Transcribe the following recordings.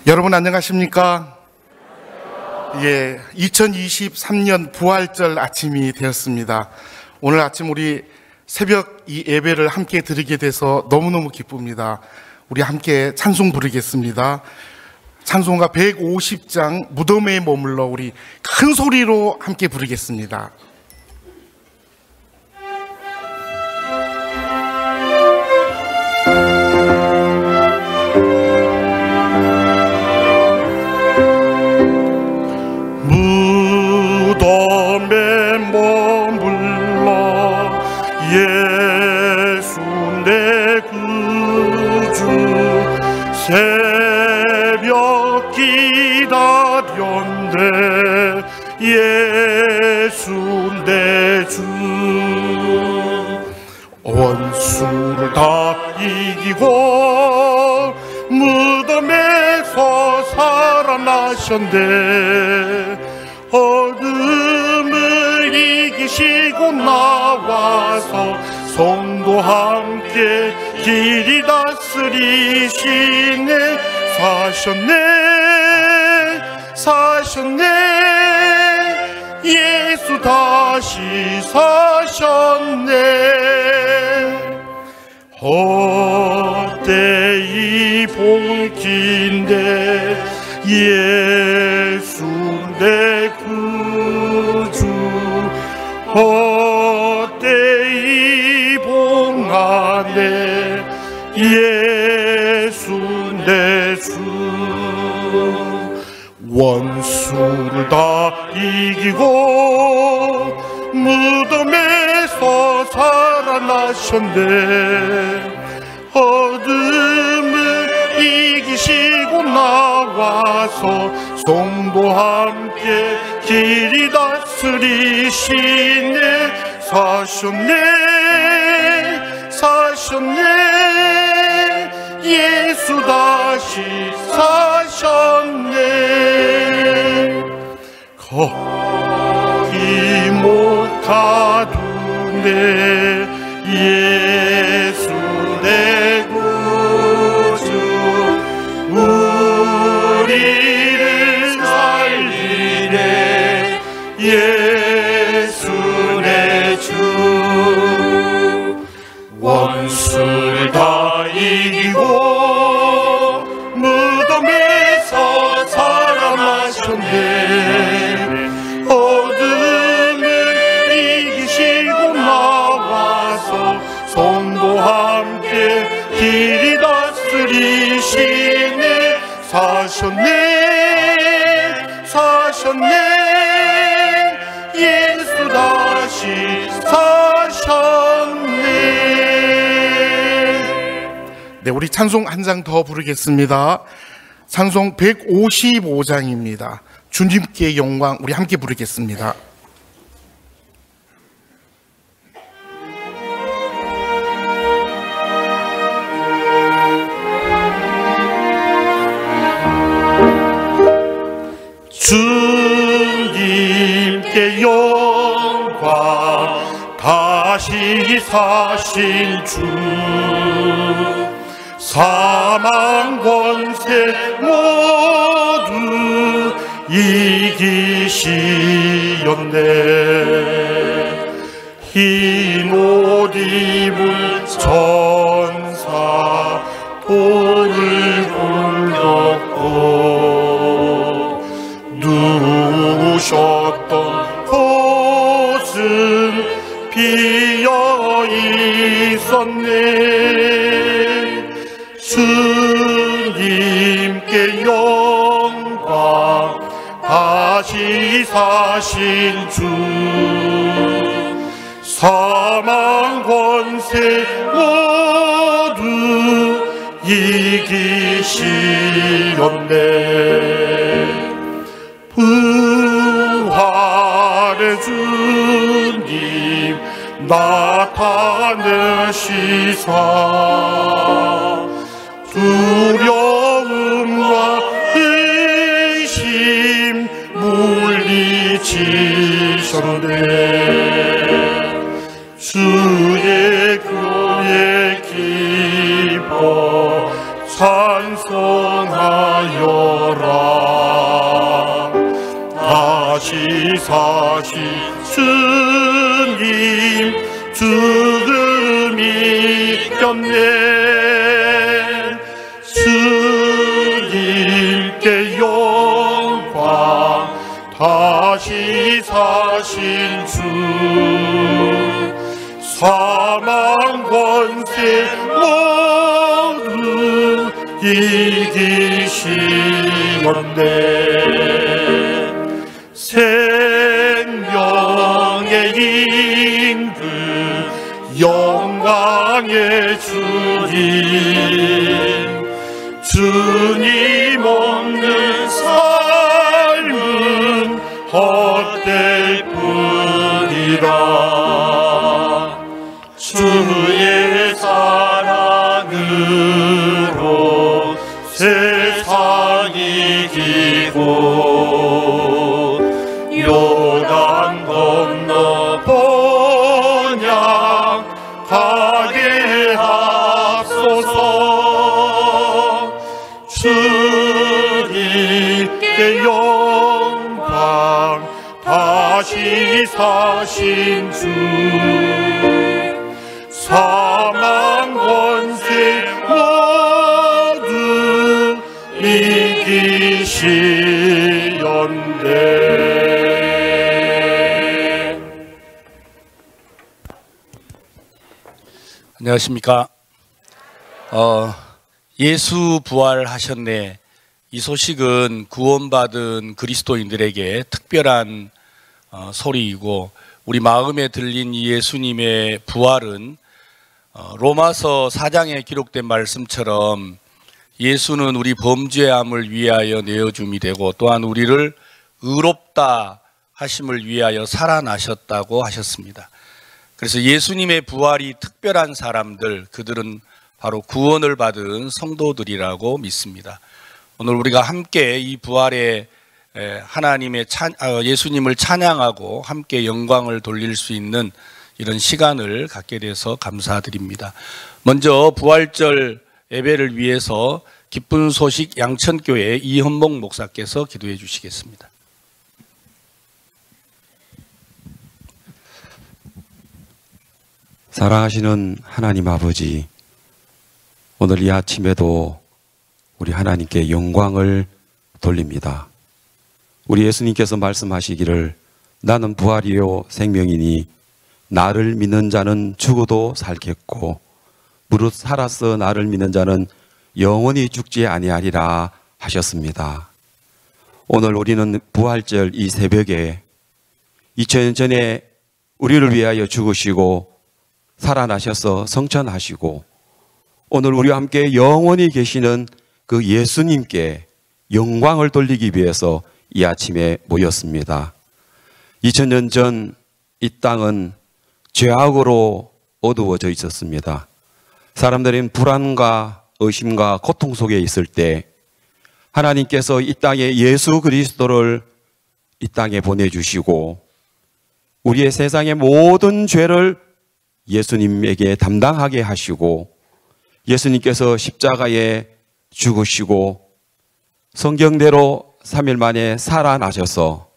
여러분 안녕하십니까? 예, 2023년 부활절 아침이 되었습니다. 오늘 아침 우리 새벽 이 예배를 함께 드리게 돼서 너무너무 기쁩니다. 우리 함께 찬송 부르겠습니다. 찬송가 150장 무덤에 머물러 우리 큰 소리로 함께 부르겠습니다. 무덤에 머물러 예수 내 구주 새벽 기다렸네 예수 내 주 원수를 다 이기고 무덤에서 살아나셨네 어둠을 이기시고 나와서 성도 함께 길이 다스리시네 사셨네 예수 다시 사셨네 헛되이 봉기인데 예수 내 구주 헛되이 봉하네 예수 내 주 원수를 다 이기고 무덤에서 살아나셨네 어둠을 이기시고 나와서 성도 함께 길이 다스리시네 사셨네 예수 다시 사셨네 거기 못 가두네 예수 내 구주 우리를 살리네 예수 내 주 원수를 다 이기고 무덤에서 살아나셨네 어둠을 이기시고 나와서 성도 함께 길이 다스리시네 사셨네 예수 다시 사셨네. 네, 우리 찬송 한 장 더 부르겠습니다. 찬송 155장입니다. 주님께 영광 우리 함께 부르겠습니다. 주님께 영광 다시 사신 주 사망 권세 모두 이기시었네 흰 옷 입은 전사 돌을 굴렸고 누우셨던 곳은 비어 있었네 주님께 영광 다시 사신 주 사망 권세 모두 이기시었네 부활의 주님 나타내시사 두려움과 의심 물리치셨네 주의 교회 기뻐 찬송하여 사신 주님 죽음이 겼네. 주님께 영광 다시 사신 주 사망 권세 모두 이기시었네. 생명의 임금 영광의 주님 없는 삶은 헛될 뿐이라. 주의 사랑으로 세상이 이기고 요단 건너 번향하게 하소서. 주님께 영광 다시 사신 주 사망 권세 모두 이기시었네. 안녕하십니까. 예수 부활하셨네. 이 소식은 구원받은 그리스도인들에게 특별한 소리이고, 우리 마음에 들린 이 예수님의 부활은 로마서 4장에 기록된 말씀처럼 예수는 우리 범죄함을 위하여 내어줌이 되고, 또한 우리를 의롭다 하심을 위하여 살아나셨다고 하셨습니다. 그래서 예수님의 부활이 특별한 사람들, 그들은 바로 구원을 받은 성도들이라고 믿습니다. 오늘 우리가 함께 이 부활의 하나님의 예수님을 찬양하고 함께 영광을 돌릴 수 있는 이런 시간을 갖게 돼서 감사드립니다. 먼저 부활절 예배를 위해서 기쁜 소식 양천교회 이현목 목사께서 기도해 주시겠습니다. 사랑하시는 하나님 아버지, 오늘 이 아침에도 우리 하나님께 영광을 돌립니다. 우리 예수님께서 말씀하시기를 나는 부활이요 생명이니 나를 믿는 자는 죽어도 살겠고 무릇 살아서 나를 믿는 자는 영원히 죽지 아니하리라 하셨습니다. 오늘 우리는 부활절 이 새벽에 2000년 전에 우리를 위하여 죽으시고 살아나셔서 성천하시고 오늘 우리와 함께 영원히 계시는 그 예수님께 영광을 돌리기 위해서 이 아침에 모였습니다. 2000년 전 이 땅은 죄악으로 어두워져 있었습니다. 사람들은 불안과 의심과 고통 속에 있을 때 하나님께서 이 땅에 예수 그리스도를 이 땅에 보내주시고 우리의 세상의 모든 죄를 예수님에게 담당하게 하시고 예수님께서 십자가에 죽으시고 성경대로 3일 만에 살아나셔서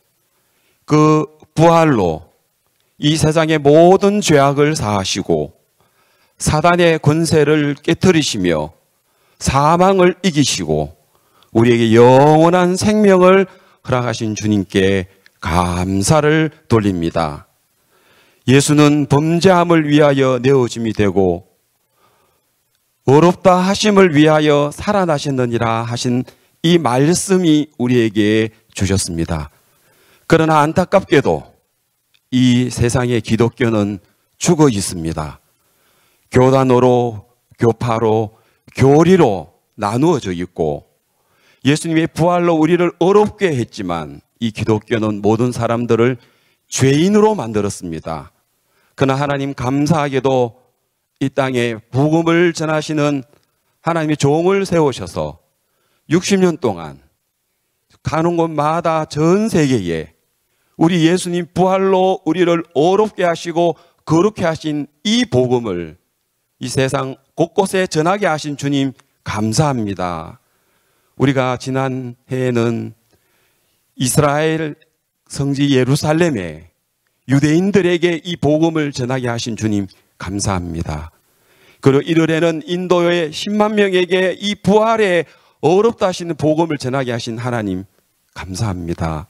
그 부활로 이 세상의 모든 죄악을 사하시고 사단의 권세를 깨뜨리시며 사망을 이기시고 우리에게 영원한 생명을 허락하신 주님께 감사를 돌립니다. 예수는 범죄함을 위하여 내어짐이 되고 의롭다 하심을 위하여 살아나셨느니라 하신 이 말씀이 우리에게 주셨습니다. 그러나 안타깝게도 이 세상의 기독교는 죽어 있습니다. 교단으로, 교파로, 교리로 나누어져 있고 예수님의 부활로 우리를 어렵게 했지만 이 기독교는 모든 사람들을 죄인으로 만들었습니다. 그러나 하나님 감사하게도 이 땅에 복음을 전하시는 하나님의 종을 세우셔서 60년 동안 가는 곳마다 전 세계에 우리 예수님 부활로 우리를 어렵게 하시고 거룩게 하신 이 복음을 이 세상 곳곳에 전하게 하신 주님 감사합니다. 우리가 지난 해에는 이스라엘 성지 예루살렘에 유대인들에게 이 복음을 전하게 하신 주님 감사합니다. 그리고 1월에는 인도의 10만 명에게 이 부활의 어렵다 하시는 복음을 전하게 하신 하나님 감사합니다.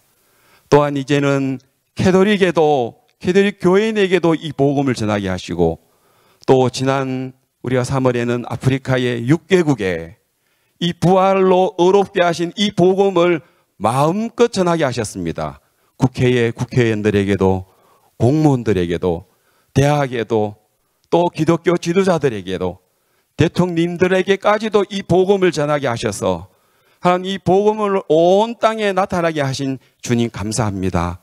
또한 이제는 캐톨릭 교인에게도 이 복음을 전하게 하시고, 또 지난 우리가 3월에는 아프리카의 6개국에 이 부활로 어렵게 하신 이 복음을 마음껏 전하게 하셨습니다. 국회의 국회의원들에게도, 공무원들에게도, 대학에도, 또 기독교 지도자들에게도, 대통령님들에게까지도 이 복음을 전하게 하셔서 하나님 이 복음을 온 땅에 나타나게 하신 주님 감사합니다.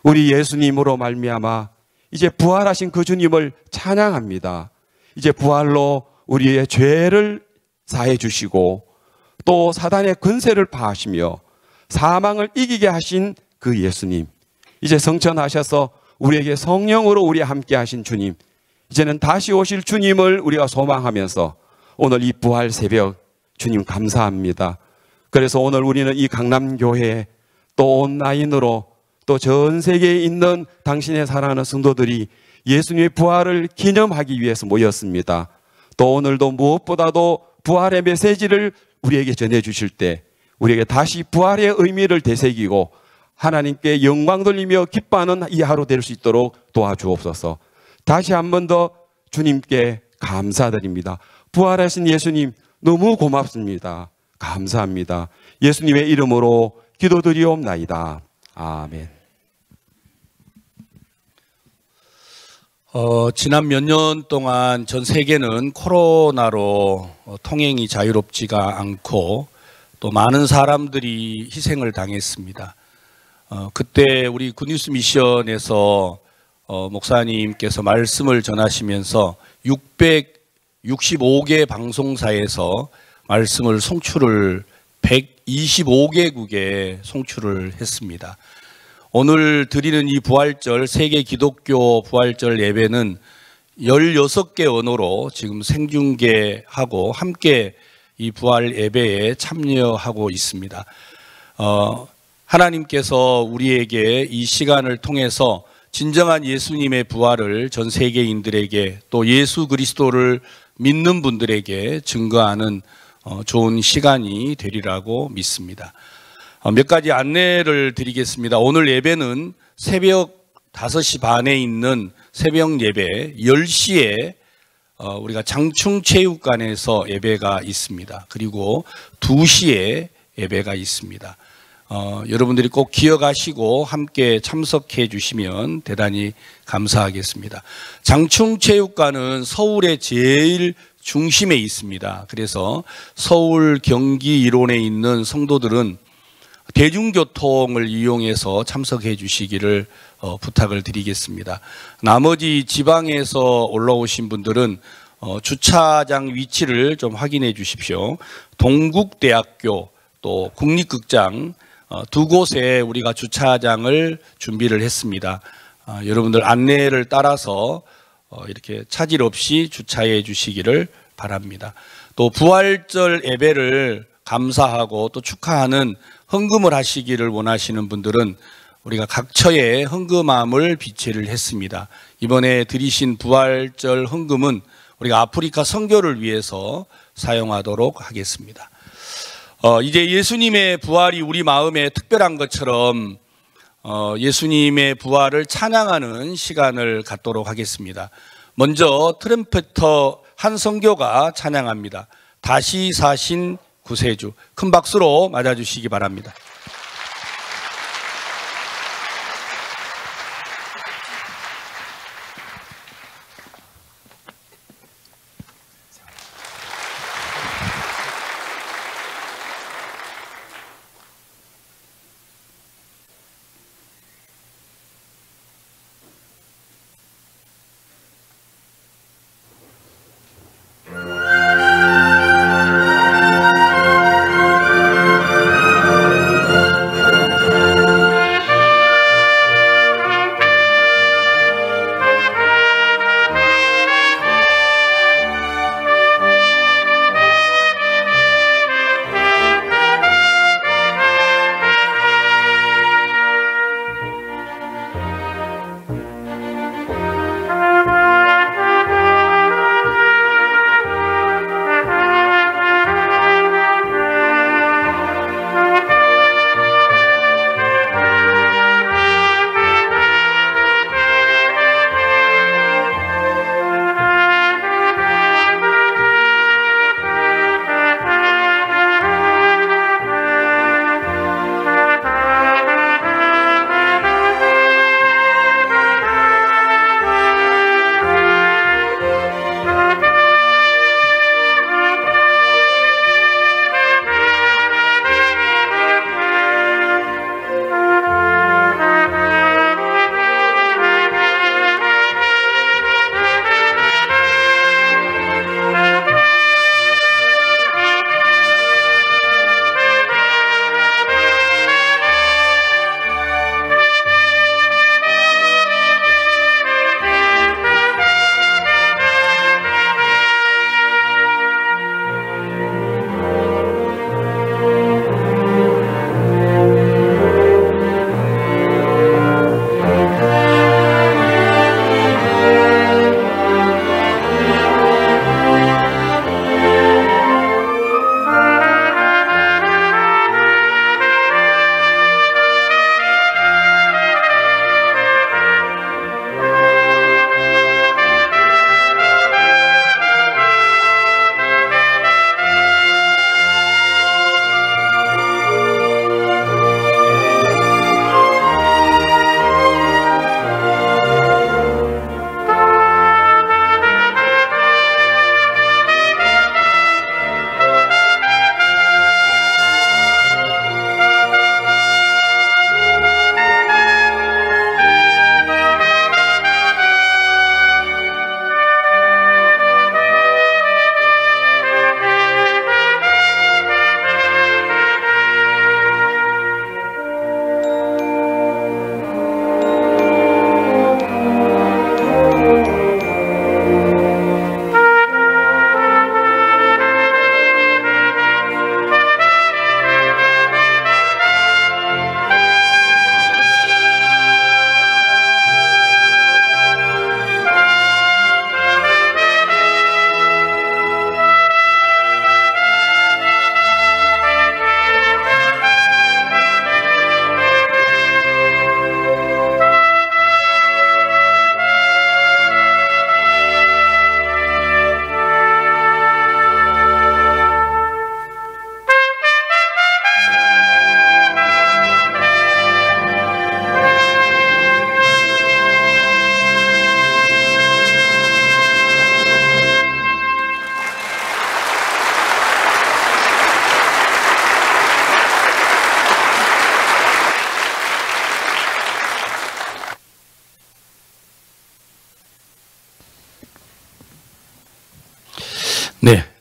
우리 예수님으로 말미암아 이제 부활하신 그 주님을 찬양합니다. 이제 부활로 우리의 죄를 사해 주시고 또 사단의 권세를 파하시며 사망을 이기게 하신 그 예수님, 이제 성천하셔서 우리에게 성령으로 우리 함께 하신 주님, 이제는 다시 오실 주님을 우리가 소망하면서 오늘 이 부활 새벽 주님 감사합니다. 그래서 오늘 우리는 이 강남교회에 또 온라인으로 또 전 세계에 있는 당신의 사랑하는 성도들이 예수님의 부활을 기념하기 위해서 모였습니다. 또 오늘도 무엇보다도 부활의 메시지를 우리에게 전해주실 때 우리에게 다시 부활의 의미를 되새기고 하나님께 영광 돌리며 기뻐하는 이 하루 될 수 있도록 도와주옵소서. 다시 한 번 더 주님께 감사드립니다. 부활하신 예수님 너무 고맙습니다. 감사합니다. 예수님의 이름으로 기도드리옵나이다. 아멘. 지난 몇 년 동안 전 세계는 코로나로 통행이 자유롭지가 않고 또 많은 사람들이 희생을 당했습니다. 그때 우리 굿뉴스 미션에서 목사님께서 말씀을 전하시면서 665개 방송사에서 말씀을 송출을 125개국에 송출을 했습니다. 오늘 드리는 이 부활절, 세계 기독교 부활절 예배는 16개 언어로 지금 생중계하고 함께 이 부활 예배에 참여하고 있습니다. 하나님께서 우리에게 이 시간을 통해서 진정한 예수님의 부활을 전 세계인들에게 또 예수 그리스도를 믿는 분들에게 증거하는 좋은 시간이 되리라고 믿습니다. 몇 가지 안내를 드리겠습니다. 오늘 예배는 새벽 5시 반에 있는 새벽 예배 10시에 우리가 장충체육관에서 예배가 있습니다. 그리고 2시에 예배가 있습니다. 여러분들이 꼭 기억하시고 함께 참석해 주시면 대단히 감사하겠습니다. 장충체육관은 서울의 제일 중심에 있습니다. 그래서 서울 경기 일원에 있는 성도들은 대중교통을 이용해서 참석해 주시기를 부탁을 드리겠습니다. 나머지 지방에서 올라오신 분들은 주차장 위치를 좀 확인해 주십시오. 동국대학교 또 국립극장 두 곳에 우리가 주차장을 준비를 했습니다. 여러분들 안내를 따라서 이렇게 차질 없이 주차해 주시기를 바랍니다. 또 부활절 예배를 감사하고 또 축하하는 헌금을 하시기를 원하시는 분들은 우리가 각 처에 헌금함을 비치를 했습니다. 이번에 드리신 부활절 헌금은 우리가 아프리카 선교를 위해서 사용하도록 하겠습니다. 이제 예수님의 부활이 우리 마음에 특별한 것처럼 예수님의 부활을 찬양하는 시간을 갖도록 하겠습니다. 먼저 트럼펫터 한 선교가 찬양합니다. 다시 사신 구세주. 큰 박수로 맞아주시기 바랍니다.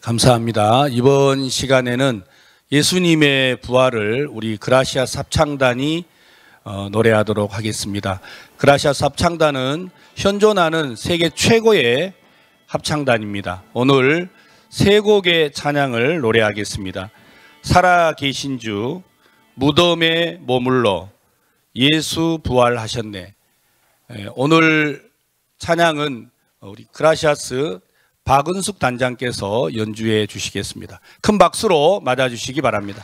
감사합니다. 이번 시간에는 예수님의 부활을 우리 그라시아스 합창단이 노래하도록 하겠습니다. 그라시아스 합창단은 현존하는 세계 최고의 합창단입니다. 오늘 세 곡의 찬양을 노래하겠습니다. 살아계신 주, 무덤에 머물러, 예수 부활하셨네. 오늘 찬양은 우리 그라시아스 박은숙 단장께서 연주해 주시겠습니다. 큰 박수로 맞아주시기 바랍니다.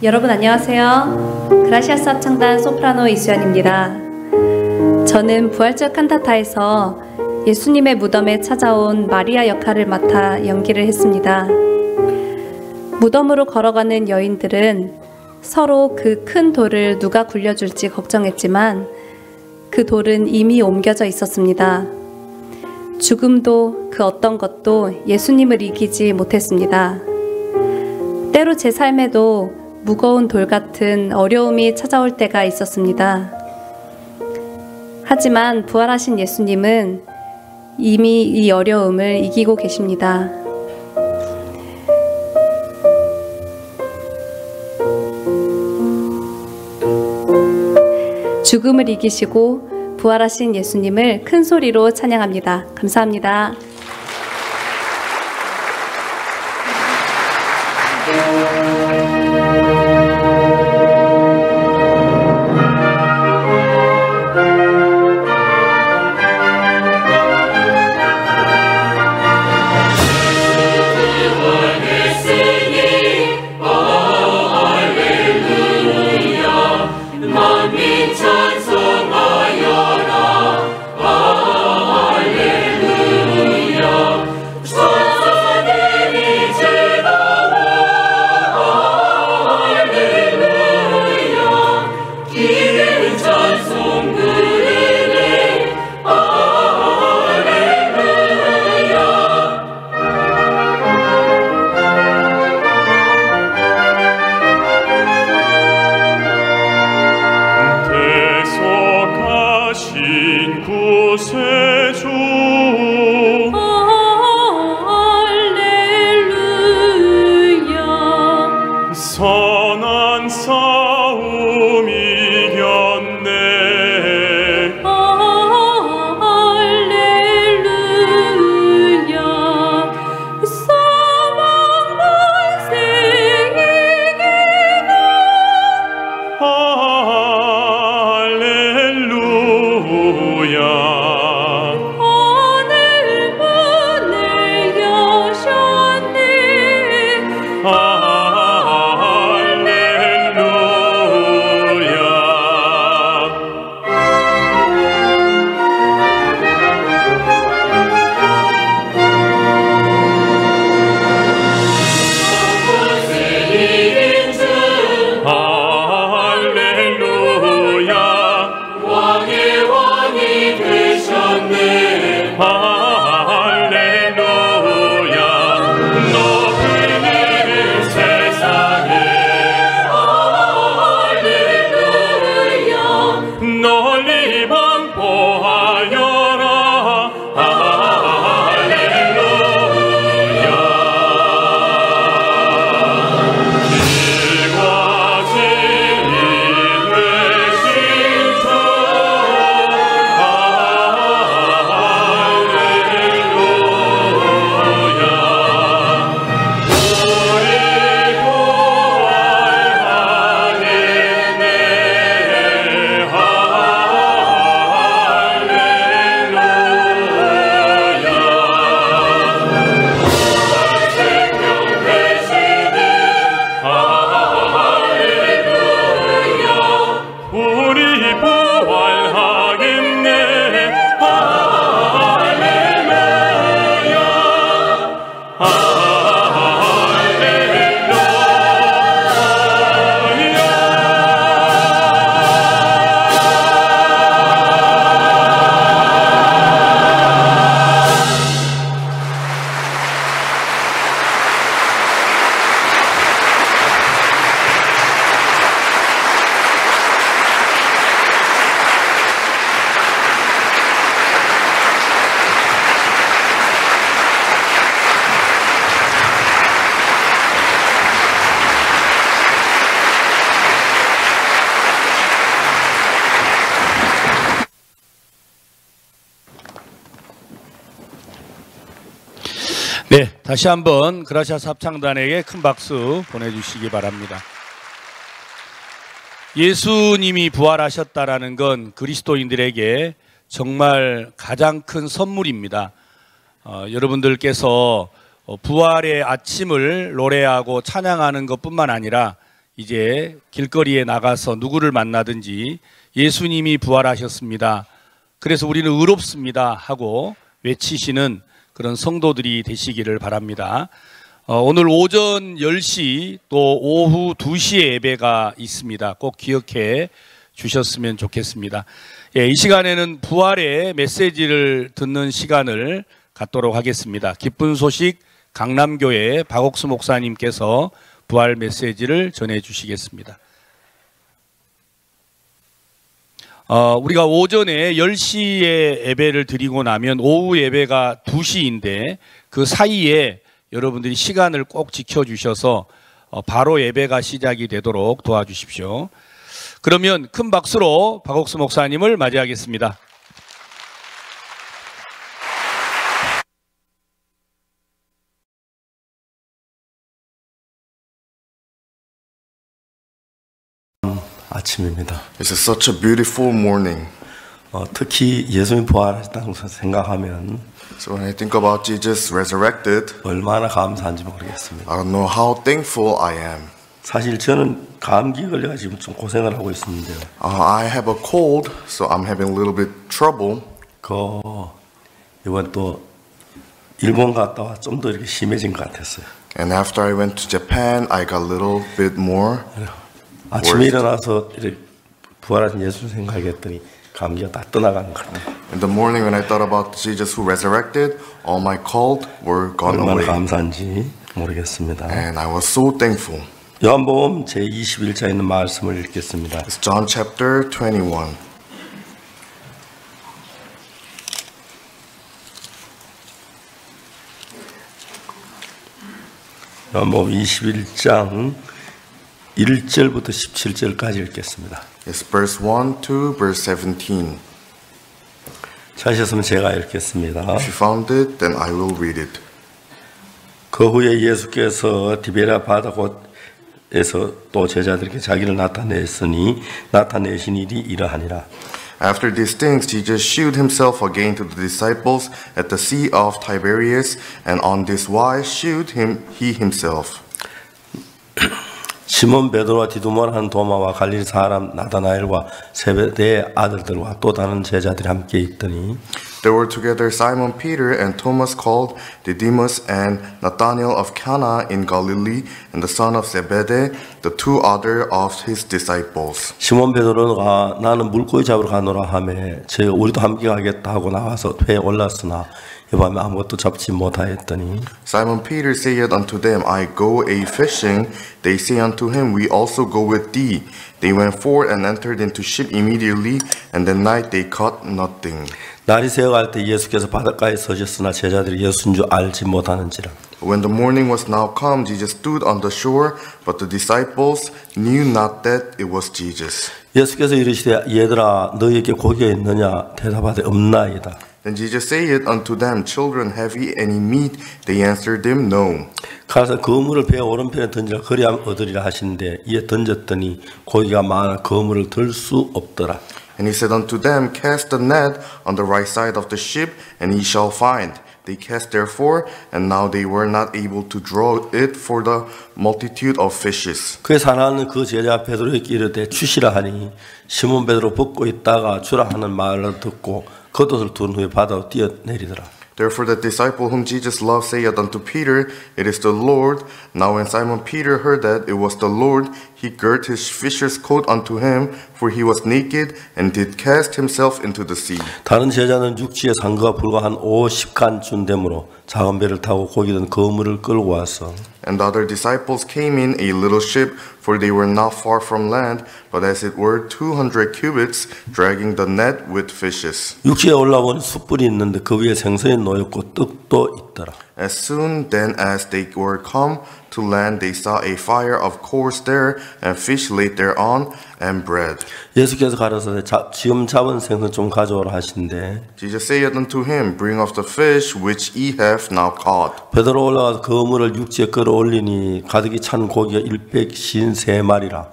여러분 안녕하세요. 그라시아스 합창단 소프라노 이수연입니다. 저는 부활절 칸타타에서 예수님의 무덤에 찾아온 마리아 역할을 맡아 연기를 했습니다. 무덤으로 걸어가는 여인들은 서로 그 큰 돌을 누가 굴려줄지 걱정했지만 그 돌은 이미 옮겨져 있었습니다. 죽음도 그 어떤 것도 예수님을 이기지 못했습니다. 때로 제 삶에도 무거운 돌 같은 어려움이 찾아올 때가 있었습니다. 하지만 부활하신 예수님은 이미 이 어려움을 이기고 계십니다. 죽음을 이기시고 부활하신 예수님을 큰 소리로 찬양합니다. 감사합니다. 네, 다시 한번 그라시아스 합창단에게 큰 박수 보내주시기 바랍니다. 예수님이 부활하셨다라는 건 그리스도인들에게 정말 가장 큰 선물입니다. 여러분들께서 부활의 아침을 노래하고 찬양하는 것뿐만 아니라 이제 길거리에 나가서 누구를 만나든지 예수님이 부활하셨습니다. 그래서 우리는 의롭습니다 하고 외치시는 그런 성도들이 되시기를 바랍니다. 오늘 오전 10시 또 오후 2시에 예배가 있습니다. 꼭 기억해 주셨으면 좋겠습니다. 예, 이 시간에는 부활의 메시지를 듣는 시간을 갖도록 하겠습니다. 기쁜 소식 강남교회 박옥수 목사님께서 부활 메시지를 전해 주시겠습니다. 우리가 오전에 10시에 예배를 드리고 나면 오후 예배가 2시인데 그 사이에 여러분들이 시간을 꼭 지켜주셔서 바로 예배가 시작이 되도록 도와주십시오. 그러면 큰 박수로 박옥수 목사님을 맞이하겠습니다. 아침입니다. It's such a beautiful morning. 특히 예수님 부활하셨다는 것을 생각하면 So when I think about Jesus resurrected, 얼마나 감사한지 모르겠습니다. I don't know how thankful I am. 사실 저는 감기 걸려가 지금 좀 고생을 하고 있었는데요. I have a cold, so I'm having a little bit trouble. 이번 또 일본 갔다 와 좀 더 이렇게 심해진 것 같았어요. And after I went to Japan, I got a little bit more. 아침에 일어나서 이렇게 부활하신 예수 생각했더니 감기가 다 떠나가는 것 같아요. In the morning when I thought about Jesus who resurrected, all my cold were gone 얼마나 away. 감사한지 모르겠습니다. And I was so thankful. 요한복음 제21장에 있는 말씀을 읽겠습니다. It's John chapter 21. 요한복음 21장 1절부터 17절까지 읽겠습니다. It's verse 1 to verse 17. 찾으셨으면 제가 읽겠습니다. If you found it, then I will read it. 그 후에 예수께서 디베랴 바다 곳에서 또 제자들에게 자기를 나타내신 일이 이러하니라. After these things, Jesus shewed himself again to the disciples at the Sea of Tiberias, and on this wise shewed he himself. 시몬 베드로와 디두모라 하는 도마와 갈릴리 사람 나다나엘과 세베대의 아들들과 또 다른 제자들이 함께 있더니 There were together Simon Peter and Thomas called Didymus and Nathanael of Cana in Galilee and the son of Zebedee, the two other of his disciples. 시몬 베드로가 나는 물고기 잡으러 가노라 하며 우리도 함께 가겠다 하고 나와서 회에 올랐으나 이 밤에 아무것도 잡지 못하였더니 Simon Peter saith unto them, I go a fishing. They say unto him, We also go with thee. They went forth and entered into ship immediately, and that night they caught nothing. 날이 새어갈 때 예수께서 바닷가에 서셨으나 제자들이 예수인 줄 알지 못하는지라. When the morning was now come, Jesus stood on the shore, but the disciples knew not that it was Jesus. 예수께서 이르시되 얘들아 너희에게 고기가 있느냐 대답하되 없나이다. Then Jesus saith unto them, Children, have ye any meat? They answered him, No. 가서 그물을 배 오른편에 던지라 그리하면 얻으리라 하시는데 이에 던졌더니 고기가 많아 그물을 들 수 없더라. And he said unto them, Cast the net on the right side of the ship, and ye shall find. They cast therefore, and now they were not able to draw it for the multitude of fishes. 그의 하나는 그 제자 베드로에게 이르되 주시라 하니 시몬 베드로 벗고 있다가 주라 하는 말을 듣고 겉옷을 둔 후에 바다로 뛰어내리더라. Therefore the disciple whom Jesus loved saith unto Peter, It is the Lord. Now when Simon Peter heard that it was the Lord, he girt his fisher's coat unto him, for he was naked, and did cast himself into the sea. 다른 제자는 육지에 산 거가 불과 한 50칸쯤 되므로 작은 배를 타고 고기 든 그물을 끌고 와서 And the other disciples came in a little ship, for they were not far from land, but as it were 200 cubits, dragging the net with fishes. 육지에 올라오니 숯불이 있는데 그 위에 생선이 놓였고 떡도 있더라. As soon then as they were come to land, they saw a fire of coals there, and fish laid thereon, and bread. 예수께서 가라사대 지금 잡은 생선 좀 가져오라 하신대. Jesus saith unto him, Bring of the fish which ye have now caught. 베드로 올라가서 그물을 육지에 끌어올리니 가득히 찬 고기가 153마리라.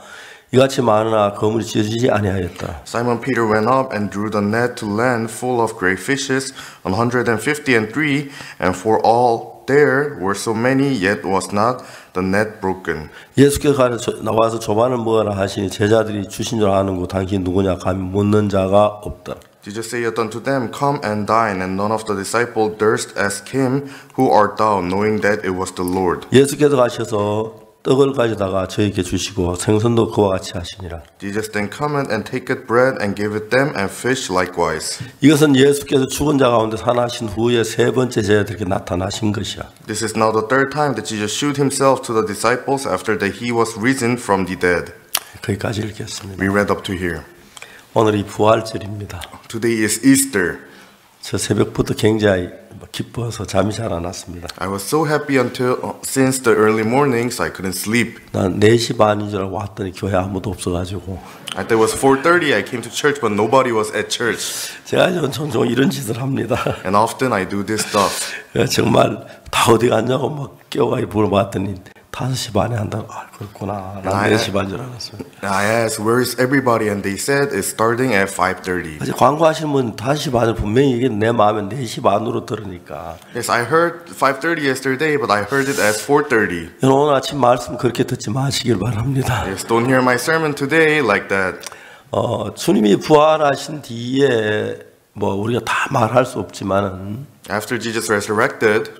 이같이 많으나 그물이 찢어지지 아니하였다. Simon Peter went up and drew the net to land full of great fishes, 153, and for all there were so many, yet was not the net broken. 예수께서 나와서 조반을 먹으라 하시니 제자들이 주신 줄 아는 고 당신이 누구냐 감히 묻는 자가 없더라. Jesus saith unto them, Come and dine, and none of the disciples durst ask him, Who art thou? Knowing that it was the Lord. 예수께서 가셔서 떡을 가져다가 저에게 주시고 생선도 그와 같이 하시니라. Jesus then cometh and taketh bread and giveth them, and fish likewise. 이것은 예수께서 죽은 자 가운데 살아나신 후에 세 번째 제자들에게 나타나신 것이야. This is now the third time that Jesus shewed himself to the disciples after that he was risen from the dead. 거기까지 읽겠습니다. We read up to here. 오늘이 부활절입니다. Today is Easter. 저 새벽부터 굉장히 기뻐서 잠이 잘 안 왔습니다. I was so happy since the early mornings I couldn't sleep. 난 4시 반인 줄 알고 왔더니 교회 아무도 없어가지고 I thought it was 4:30. I came to church, but nobody was at church. 제가 종종 이런 짓을 합니다. And often I do this stuff. 정말 다 어디 갔냐고 막 깨워가 물어봤더니 5시 반에 한다고. 아 그렇구나. 난 4시 반 줄 알았어요. I asked, where is everybody? And they said it's starting at 5:30. 어제 광고하시는 분 5시 반을 분명히 이게 내 마음에 4시 반으로 들으니까. Yes, I heard 5:30 yesterday, but I heard it as 4:30. 여러분 오늘 아침 말씀 그렇게 듣지 마시길 바랍니다. Yes, don't hear my sermon today like that. 주님이 부활하신 뒤에 뭐 우리가 다 말할 수 없지만은 After Jesus resurrected,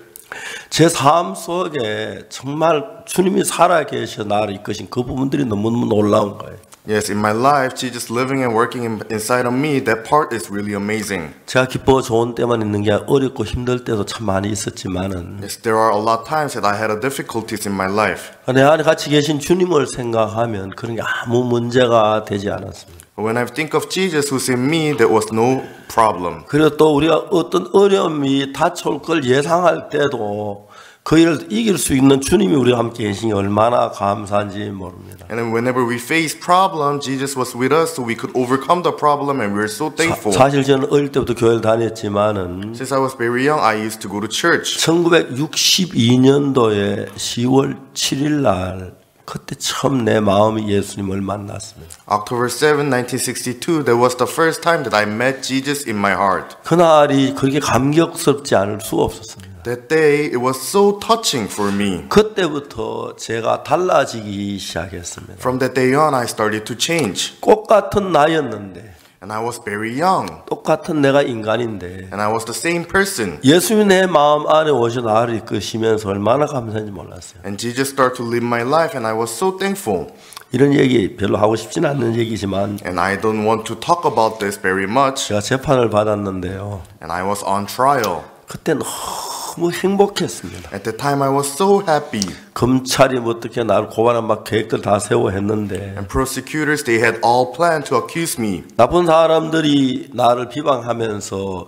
제 삶 속에 정말 주님이 살아계셔 나를 이끄신 그 부분들이 너무너무 놀라운 거예요. yes, in my life, Jesus living and working inside of me, that part is really amazing. 제가 기뻐 좋은 때만 있는 게 어렵고 힘들 때도 참 많이 있었지만은 Yes, there are a lot of times that I had difficulties in my life. 내 안에 같이 계신 주님을 생각하면 그런 게 아무 문제가 되지 않았습니다. But when I think of Jesus who's in me, there was no problem. 그리고 또 우리가 어떤 어려움이 닥쳐올 걸 예상할 때도 그 일을 이길 수 있는 주님이 우리와 함께 계시니 얼마나 감사한지 모릅니다. And then whenever we face problem, Jesus was with us so we could overcome the problem, and we're so thankful. 사실 저는 어릴 때부터 교회를 다녔지만은 Since I was very young, I used to go to church. 1962년도에 10월 7일 날 그때 처음 내 마음이 예수님을 만났습니다. October 7, 1962, that was the first time that I met Jesus in my heart. 그날이 그렇게 감격스럽지 않을 수 없었습니다. That day, it was so touching for me. 그때부터 제가 달라지기 시작했습니다. From that day on, I started to change. 꽃 같은 나였는데 And I was very young. 똑같은 내가 인간인데 And I was the same person. 예수님이 내 마음 안에 오셔 나를 이끄시면서 얼마나 감사한지 몰랐어요. And Jesus started to live my life, and I was so thankful. 이런 얘기 별로 하고 싶지는 않는 얘기지만 And I don't want to talk about this very much. 제가 재판을 받았는데요. And I was on trial. 그때 너무 행복했습니다. At the time, I was so happy. 검찰이 어떻게 나를 고발한 막 계획들 다 세워 했는데 And prosecutors, they had all planned to accuse me. 나쁜 사람들이 나를 비방하면서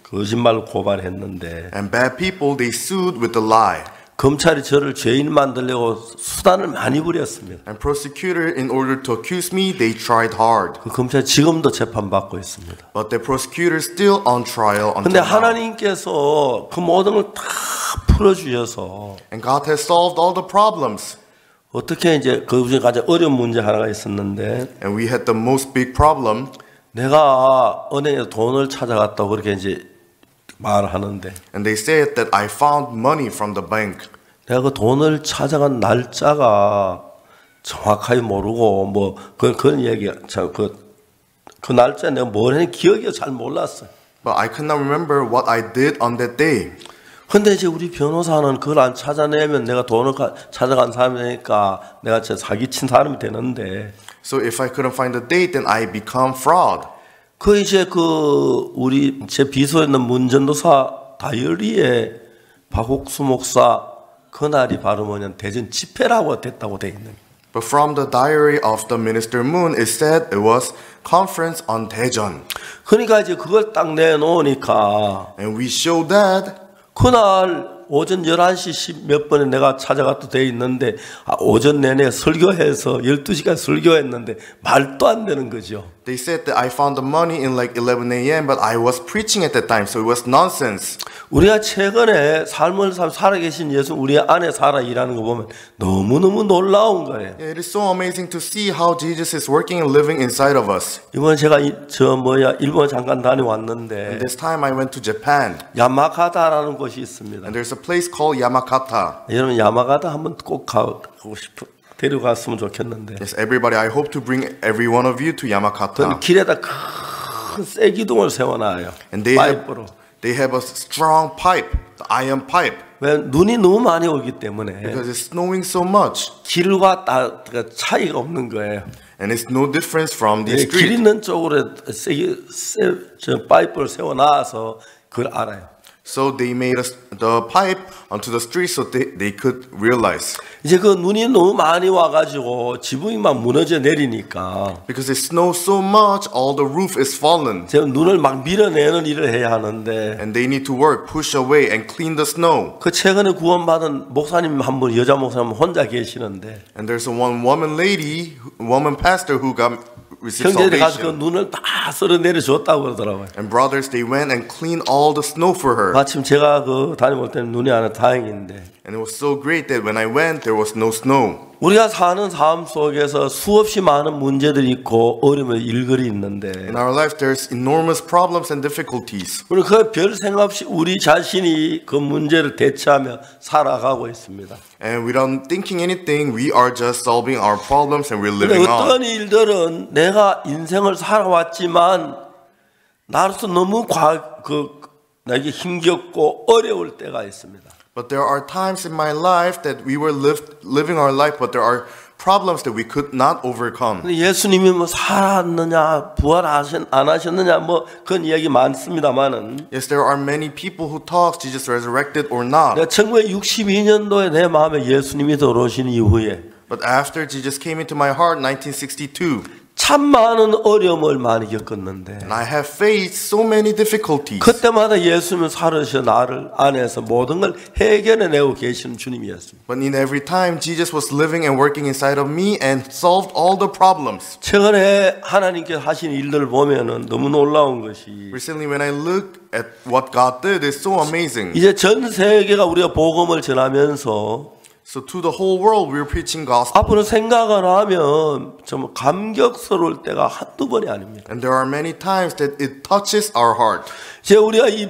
거짓말로 고발했는데 And bad people, they sued with a lie. 검찰이 저를 죄인 만들려고 수단을 많이 부렸습니다. And prosecutor, in order to accuse me, they tried hard. 그 검찰이 지금도 재판받고 있습니다. But the prosecutor is still on trial 근데 until now. 하나님께서 그 모든 걸 다 풀어주셔서 And God has solved all the problems. 어떻게 이제 그 중에 가장 어려운 문제 하나가 있었는데 And we had the most big problem. 내가 은행에서 돈을 찾아갔다고 그렇게 이제 말을 하는데 And they said that I found money from the bank. 내가 그 돈을 찾아간 날짜가 정확하게 모르고 뭐 그런 얘기 그 날짜에 내가 뭘 했는지 기억이 잘 몰랐어요. But I could not remember what I did on that day. 근데 이제 우리 변호사는 그걸 안 찾아내면 내가 돈을 찾아간 사람이니까 내가 진짜 사기친 사람이 되는데 So if I couldn't find the date, then I become fraud. 그 이제 우리 제 비서에 있는 문전도사 다이어리에 박옥수 목사 그날이 바로 뭐냐면 대전 집회라고 됐다고 돼 있는. But from the diary of the minister Moon, it said it was conference on Daejeon. 그러니까 이제 그걸 딱 내놓으니까 And we showed that. 그날 오전 11시 10 몇 분에 내가 찾아갔다 돼 있는데 오전 내내 설교해서 12시간 설교했는데 말도 안 되는 거죠. They said that I found the money in like 11 a.m. but I was preaching at that time, so it was nonsense. 우리가 최근에 삶을 살아계신 예수 우리 안에 살아 일하는 거 보면 너무너무 놀라운 거예요. Yeah, it is so amazing to see how Jesus is working and living inside of us. 이번에 제가 일본 잠깐 다녀왔는데 And this time I went to Japan, 야마가다라는 곳이 있습니다. and there's a place called Yamakata. 여러분 야마가다 한번 꼭 가고 싶어 데려갔으면 좋겠는데. Yes, everybody, I hope to bring every one of you to 그 Yamakata. 길에다 큰 쇠기둥을 세워놔요. And 파이프로. they have a strong pipe, the iron pipe, 왜 눈이 너무 많이 오기 때문에 because it's snowing so much. 길과 차이가 없는 거예요. And it's no difference from the 길 street. 있는 쪽으로 저 파이프를 세워놔서 그걸 알아요. So they made the pipe onto the street so they could realize. 이제 그 눈이 너무 많이 와가지고 지붕이 막 무너져 내리니까 Because it snows so much, all the roof is fallen. 제가 눈을 막 밀어내는 일을 해야 하는데 And they need to work, push away and clean the snow. 그 최근에 구원받은 목사님 한 분, 여자 목사님 혼자 계시는데 And there's a woman pastor who received 형제들이 가서 그 salvation. 눈을 다 쓸어 내려줬다고 그러더라고요. And brothers, they went and cleaned all the snow for her. 마침 제가 그 다녀올 때는 눈이 안 와 다행인데 And it was so great that when I went, there was no snow. 우리가 사는 삶 속에서 수없이 많은 문제들이 있고 어려움의 일거리 있는데 In our life, there's enormous problems and difficulties. 우리 그 별 생각 없이 우리 자신이 그 문제를 대처하며 살아가고 있습니다. And without thinking anything, we are just solving our problems and we're 근데 living 어떤 on. 일들은 내가 인생을 살아왔지만 나로서 너무 나에게 힘겹고 어려울 때가 있습니다. But there are times in my life that we were living our life, but there are problems that we could not overcome. 근데 예수님이 뭐 살았느냐, 안 하셨느냐, 뭐 그런 이야기 많습니다만은 Yes, there are many people who talk Jesus resurrected or not. 내가 1962년도에 내 마음에 예수님이 들어오신 이후에 But after Jesus came into my heart, 1962, 참 많은 어려움을 많이 겪었는데 and I have faced so many difficulties. 그때마다 예수님은 살으셔 나를 안에서 모든 걸 해결해내고 계시는 주님이었습니다. But in every time, Jesus was living and working inside of me and solved all the problems. 최근에 하나님께서 하신 일들을 보면은 너무 놀라운 것이 Recently, when I look at what God did, it's so amazing. 이제 전 세계가 우리가 복음을 전하면서 So to the whole world, we're preaching gospel. 앞으로 생각을 하면 정말 감격스러울 때가 한두 번이 아닙니다. And there are many times that it touches our heart. 이제 우리가 이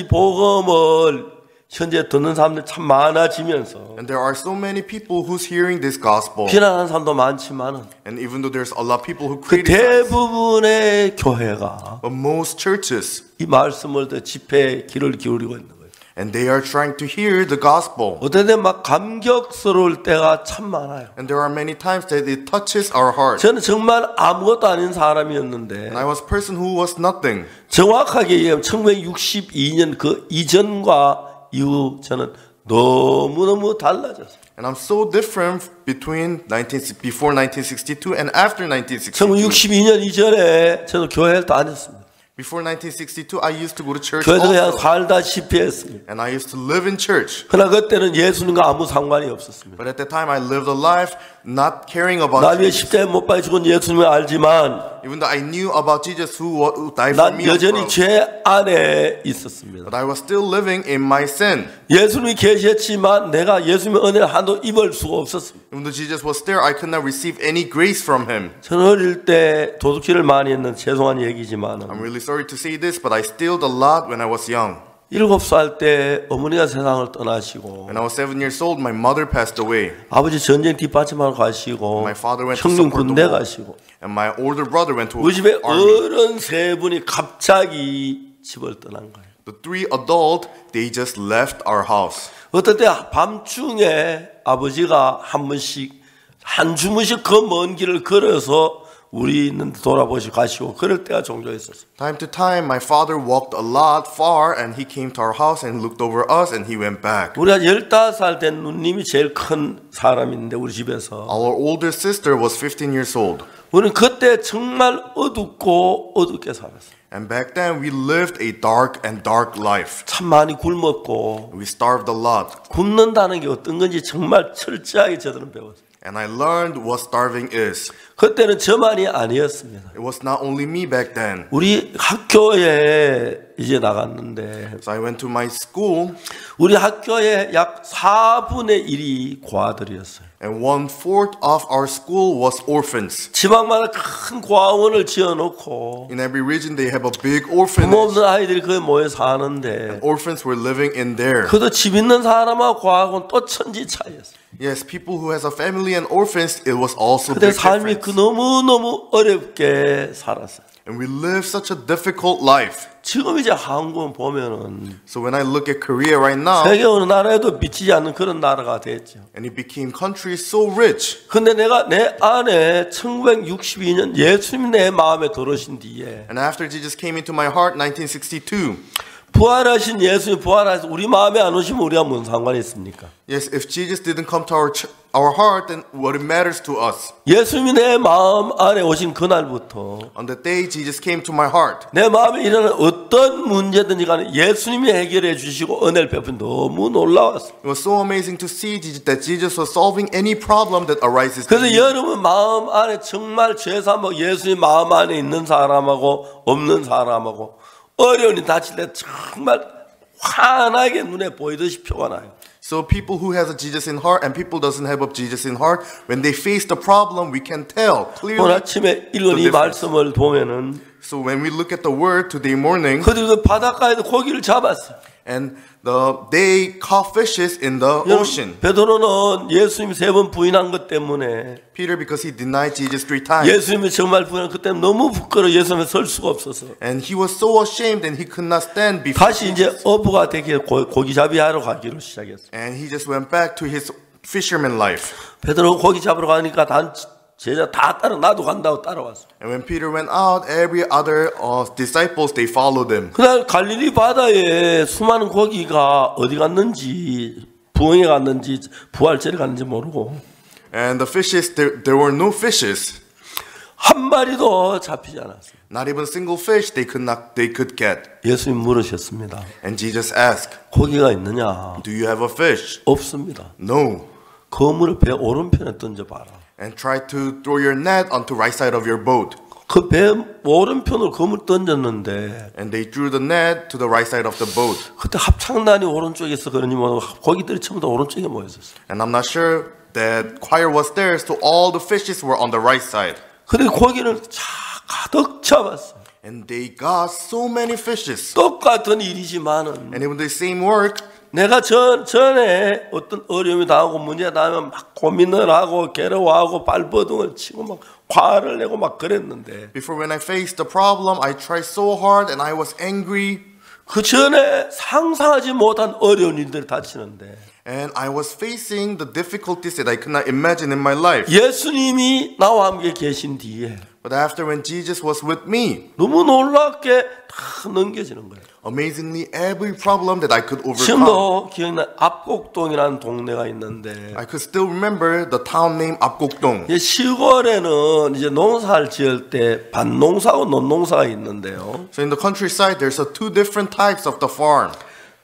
복음을 현재 듣는 사람들 참 많아지면서 And there are so many people who's hearing this gospel. 비난하는 사람도 많지만은 And even though there's a lot of people who 그 criticize, 대부분의 교회가 but most churches, 이 말씀을 집회에 귀를 기울이고 있는 거예요. and they are trying to hear the gospel. 어떨 때 막 감격스러울 때가 참 많아요. And there are many times that it touches our heart. 저는 정말 아무것도 아닌 사람이었는데 And I was a person who was nothing. 정확하게 얘기하면 1962년 그 이전과 이후 저는 너무너무 달라졌어요. And I'm so different before 1962 and after 1962. 1962년 이전에 저는 교회를 다녔습니다. Before 1962, I used to go to church 교회도 그냥 also. 살다시피 했습니다. And I used to live in church. 그러나 그때는 예수님과 아무 상관이 없었습니다. But at that time, I lived a life not caring about 날 위해 Jesus. 십자가에 못 박혀 죽은 예수님을 알지만 Even though I knew about Jesus who died for 난 me on the 여전히 cross. 죄 안에 있었습니다. But I was still living in my sin. 예수님이 계셨지만 내가 예수님의 은혜를 한도 입을 수가 없었습니다. Even though Jesus was there, I could not receive any grace from him. 저는 어릴 때 도둑질을 많이 했는 죄송한 얘기지만 I'm really sorry to say this, but I stealed a lot when I was young. 7살 때 어머니가 세상을 떠나시고 When I was 7 years old, my mother passed away. 아버지 전쟁 뒷받침하러 가시고 My father went to 형님 support the 군대 war. 가시고 And my older brother went to 우리 집에 army. 어른 세 분이 갑자기 집을 떠난 거예요. The 3 adults, they just left our house. 어떨 때 밤중에 아버지가 한 번씩 한 주무씩 그 먼 길을 걸어서 우리 있는 데 돌아보시고 가시고 그럴 때가 종종 있었어요. Time to time, my father walked a lot far and he came to our house and looked over us and he went back. 우리가 15살 된 누님이 제일 큰 사람인데 우리 집에서 Our older sister was 15 years old. 우리는 그때 정말 어둡게 살았어요. And back then, we lived a dark life. 참 많이 굶었고 We starved a lot. 굶는다는 게 어떤 건지 정말 철저하게 저들은 배웠어요. And I learned what starving is. 그때는 저만이 아니었습니다. It was not only me back then. 우리 학교에 이제 나갔는데 So I went to my school, 우리 학교에 약 4분의 1이 고아들이었어요. and 1/4 of our school was orphans. 지방마다 큰 고아원을 지어놓고 In every region, they have a big 부모 orphanage. 없는 아이들이 거기 모여 사는데 Orphans were living in there. 그도 집 있는 사람하고 고아하고는 또 천지 차이였어요. Yes, people who has a family and orphans, it was also 그때 big 삶이 difference. 그 너무너무 어렵게 살았어요. And we live such a difficult life. 지금 이제 한국은 보면은 So when I look at Korea right now, 세계 어느 나라에도 미치지 않는 그런 나라가 됐죠. and it became country so rich. 근데 내가 내 안에 1962년 예수님 내 마음에 들어오신 뒤에 And after Jesus came into my heart, 1962, 부활하신 예수님 부활하신 우리 마음에 안 오시면 우리가 뭔 상관이 있습니까? yes, if Jesus didn't come to our heart, then what it matters to us. 예수님이 내 마음 안에 오신 그날부터 On the day Jesus came to my heart, 내 마음에 일어나는 어떤 문제든지 간에 예수님이 해결해 주시고 은혜를 베푼 너무 놀라웠어요. it was so amazing to see that Jesus was solving any problem that arises to 그래서 you. 여러분 마음 안에 정말 죄사하고 예수님 마음 안에 있는 사람하고 없는 사람하고 어려운 일 다칠 때 정말 환하게 눈에 보이듯이 표가 나요. So people who has a Jesus in heart and people doesn't have a Jesus in heart, when they face the problem, we can tell 오늘 clearly. 아침에 읽은 이 difference. 말씀을 보면은 So when we look at the word today morning, 그들이 그 바닷가에도 고기를 잡았어요. and they caught fishes in the ocean. 베드로는 예수님 3번 부인한 것 때문에 Peter, because he denied Jesus 3 times. 예수님이 정말 부인한 것 때문에 너무 부끄러워 예수님에 설 수가 없어서 And he was so ashamed and he could not stand before 다시 이제 어부가 되게 고기잡이 하러 가기로 시작했어요. And he just went back to his fisherman life. 베드로 고기 잡으러 가니까 단 제자 다 따라 나도 간다고 따라왔어. And when Peter went out, every other disciples, they followed him. 그날 갈릴리 바다에 수많은 고기가 어디 갔는지 부엉에 갔는지 부활절에 갔는지 모르고 And the fishes, there were no fishes. 한 마리도 잡히지 않았어요. Not even single fish they could get. 예수님 물으셨습니다. And Jesus asked, 고기가 있느냐? do you have a fish? 없습니다. No. 그물을 배 오른편에 던져봐라. And try to throw your net onto right side of your boat. 그 배 오른편으로 그물 던졌는데 And they threw the net to the right side of the boat. 그때 합창단이 오른쪽에서 그러니 뭐 고기들이 전부 다 오른쪽에 모였었어요. And I'm not sure that choir was there, so all the fishes were on the right side. 근데 고기를 가득 잡았어요. And they got so many fishes. 똑같은 일이지만은 And even the same work, 내가 전에 어떤 어려움이 당하고 문제 당하면 막 고민을 하고 괴로워하고 발버둥을 치고 막 화를 내고 막 그랬는데 before when I faced the problem, I tried so hard and I was angry. 그 전에 상상하지 못한 어려운 일들이 닥치는데 And I was facing the difficulties that I could not imagine in my life. 예수님이 나와 함께 계신 뒤에 But after when Jesus was with me, 너무 놀랍게 다 넘겨지는 거예요. amazingly, every problem that I could overcome. 지금도 기억나 압곡동이라는 동네가 있는데 I could still remember the town name Apgokdong. 이제 시골에는 이제 농사를 지을 때 밭농사하고 논농사가 있는데요. So in the countryside, there's two different types of the farm.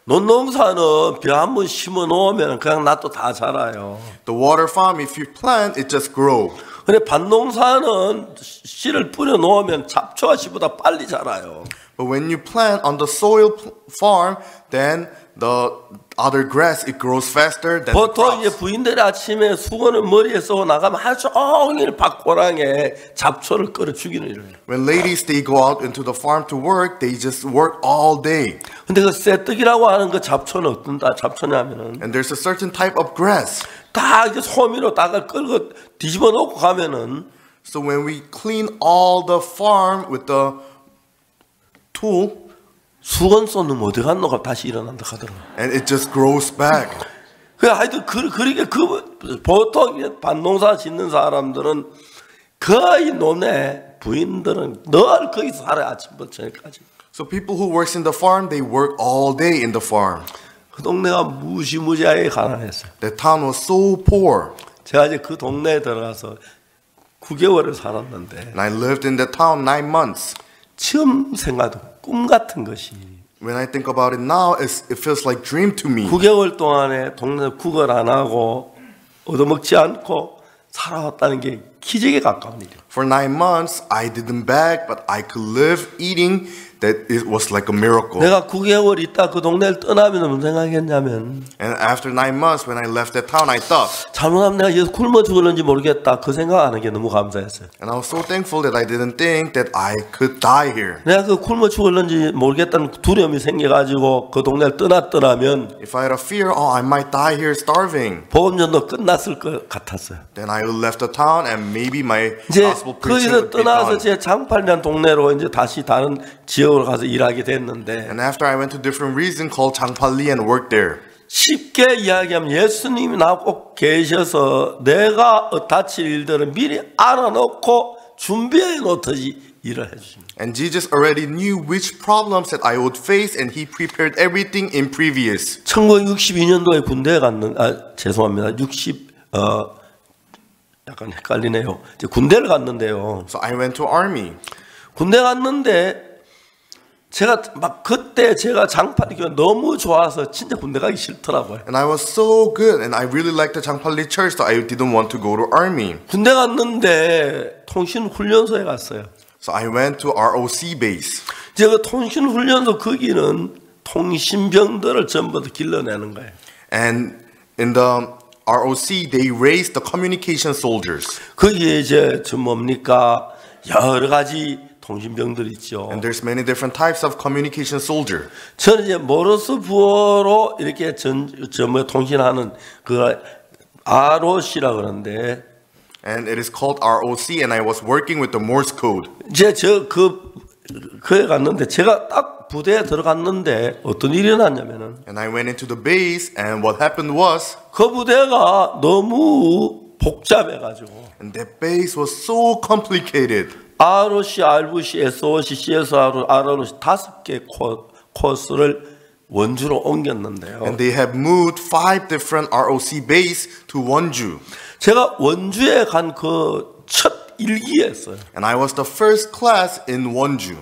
논농사는 벼 한 번 심어 놓으면 그냥 놔둬 다 자라요. The water farm, if you plant, it just grows. 근데 밭농사는 씨를 뿌려 놓으면 잡초가 씨보다 빨리 자라요. But when you plant on the soil farm, then the other grass, it grows faster than the 보통 이제 crops. 부인들이 아침에 수건을 머리에 쓰고 나가면 하루 종일 밭고랑에 잡초를 끌어 죽이는 일을 해요. When ladies, they go out into the farm to work, they just work all day. 근데 그 쇠뜨기라고 하는 그 잡초는 어떤 잡초냐면은 And there's a certain type of grass. 다 이제 소미로 다가 끌고 뒤집어 놓고 가면은 So when we clean all the farm with the tool, 수건 쏟는 어디 갔노가 다시 일어난다 하더라고요. and it just grows back. 그 하여튼 그렇게 보통 밭농사 짓는 사람들은 거의 논에 부인들은 늘 거기서 살아요. 아침부터 저녁까지. So people who works in the farm, they work all day in the farm. 그 동네가 무시무지하게 가난했어요. The town was so poor. 제가 이제 그 동네에 들어가서 9개월을 살았는데 And I lived in the town 9 months. 처음 생각도 꿈 같은 것이 When I think about it now, it feels like dream to me. 9개월 동안에 동네 구걸 안 하고 얻어먹지 않고 살아왔다는 게 기적에 가까운 일이에요. For 9 months, I didn't beg, but I could live eating. That it was like a miracle. 내가 9개월 있다 그 동네를 떠나면 무슨 생각했냐면 And after 9 months, when I left that town, I thought, 잘못하면 내가 여기서 굶어 죽을는지 모르겠다. 그 생각하는 게 너무 감사했어요. and I was so thankful that I didn't think that I could die here. 내가 그 굶어 죽을는지 모르겠다는 두려움이 생겨가지고 그 동네를 떠났더라면 If I had a fear, I might die here starving, 복음전도 끝났을 것 같았어요. then I would left the town and maybe my 이제 gospel preaching 거기서 would be 떠나서 done. 제 장팔년 동네로 이제 다시 다른 지역으로 가서 일하게 됐는데 And after I went to a different region called Changpali and worked there. 쉽게 이야기하면 예수님이 나하고 계셔서 내가 다칠 일들을 미리 알아놓고 준비해 놓듯이 일을 해주십니다. And Jesus already knew which problems that I would face, and He prepared everything in previous. 1962년도에 군대에 죄송합니다. 약간 헷갈리네요. 이제 군대를 갔는데요. So I went to army. 군대 갔는데 제가 막 그때 제가 장판이가 너무 좋아서 진짜 군대 가기 싫더라고요. And I was so good, and I really liked the Changpali church, so I didn't want to go to army. 군대 갔는데 통신 훈련소에 갔어요. So I went to ROC base. 제가 통신 훈련소 거기는 통신병들을 전부 다 길러내는 거예요. And in the ROC, they raised the communication soldiers. 거기에 이제 저 뭡니까 여러 가지 통신병들 있죠. And there's many different types of communication soldier. 저는 이제 모르스 부호로 이렇게 통신하는 그 ROC라 그러는데, And it is called ROC, and I was working with the Morse code. 이제 그에 갔는데 제가 딱 부대에 들어갔는데 어떤 일이 일어났냐면은 And I went into the base, and what happened was, 그 부대가 너무 복잡해가지고 and that base was so complicated. ROC, RVC, SOC, CSR, ROC 5개 코스를 원주로 옮겼는데요. And they have moved 5 different ROC base to Wonju. 제가 원주에 간 그 첫 일기였어요. And I was the first class in Wonju.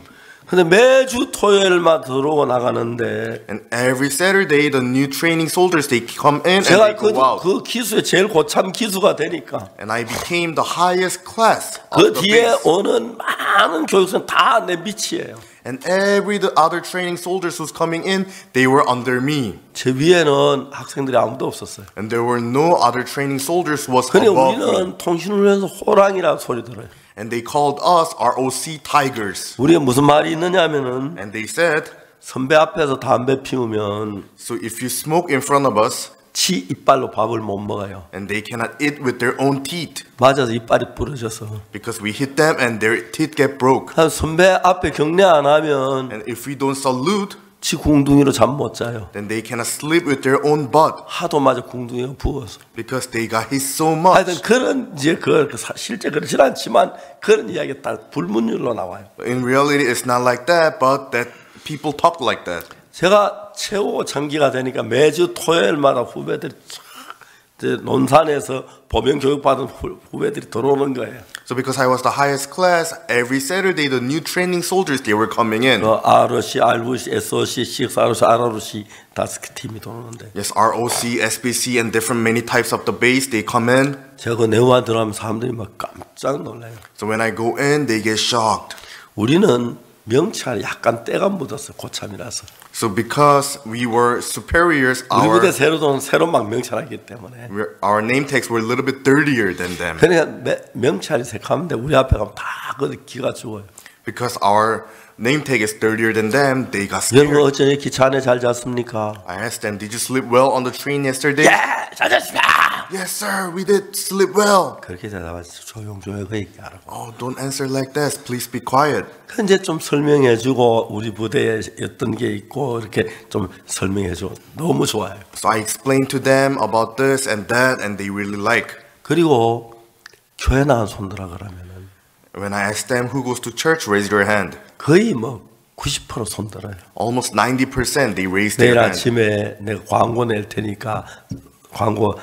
근데 매주 토요일만 들어오고 나가는데 And every Saturday, the new training soldiers, they come in and 제가 they go out. 그 기수에 제일 고참 기수가 되니까 And I became the highest class 그 of the 뒤에 base. 오는 많은 교육생 다 내 밑이에요. And every the other training soldiers who's coming in, they were under me. 제 위에는 학생들이 아무도 없었어요. And there were no other training soldiers who was 그래 above me. 우리는 통신훈련소 호랑이라는 소리 들어요. And they called us ROC Tigers. 우리가 무슨 말이 있느냐면은 And they said, 선배 앞에서 담배 피우면 so if you smoke in front of us, 지 이빨로 밥을 못 먹어요. and they cannot eat with their own teeth, 맞아서 이빨이 부러져서. because we hit them and their teeth get broke. 선배 앞에 경례 안 하면 And if we don't salute, 지 궁둥이로 잠 못 자요. then they cannot sleep with their own butt, 하도 맞아 궁둥이가 부어서. because they got hit so much. 하여튼 그런 이제 실제 그렇진 않지만 그런 이야기 다 불문율로 나와요. In reality, it's not like that, but that people talk like that. 제가 최고 장기가 되니까 매주 토요일마다 후배들이 논산에서 보병 교육 받은 후배들이 들어오는 거예요. So because I was the highest class, every Saturday the new training soldiers, they were coming in. ROC, RVC, SOC, CXROC, RROC 5개 팀이 들어오는데 Yes, ROC, SBC, and different many types of the base, they come in. 제가 그 내부만 들어가면 사람들이 막 깜짝 놀라요. So when I go in, they get shocked. 우리는 명찰 약간 때가 묻었어요. 고참이라서. So because we were superiors, 우리 부대 새로 막 명찰하기 때문에. our name tags were a little bit dirtier than them. 그러니까 명찰이 색하는데 우리 앞에 가면 다 그 기가 죽어요. Because our name tag is dirtier than them, they got 여러분 scared. 어쩌니 기차 안에 잘 잤습니까? I asked them, did you sleep well on the train yesterday? 예, 잘 잤습니다. Yes, sir, we did sleep well. 그렇게 대답하지 조용조용히 얘기하라고. Oh, don't answer like that. Please be quiet. 이제 좀 설명해주고 우리 부대에 어떤 게 있고 이렇게 좀 설명해주고 너무 좋아요. So I explained to them about this and that, and they really like. 그리고 교회 나간 손들아 그러면은 When I asked them who goes to church, raise your hand. 거의 뭐 90% 손들어요. Almost 90% they raised 내일 their hand. 아침에 내가 광고 낼 테니까 광고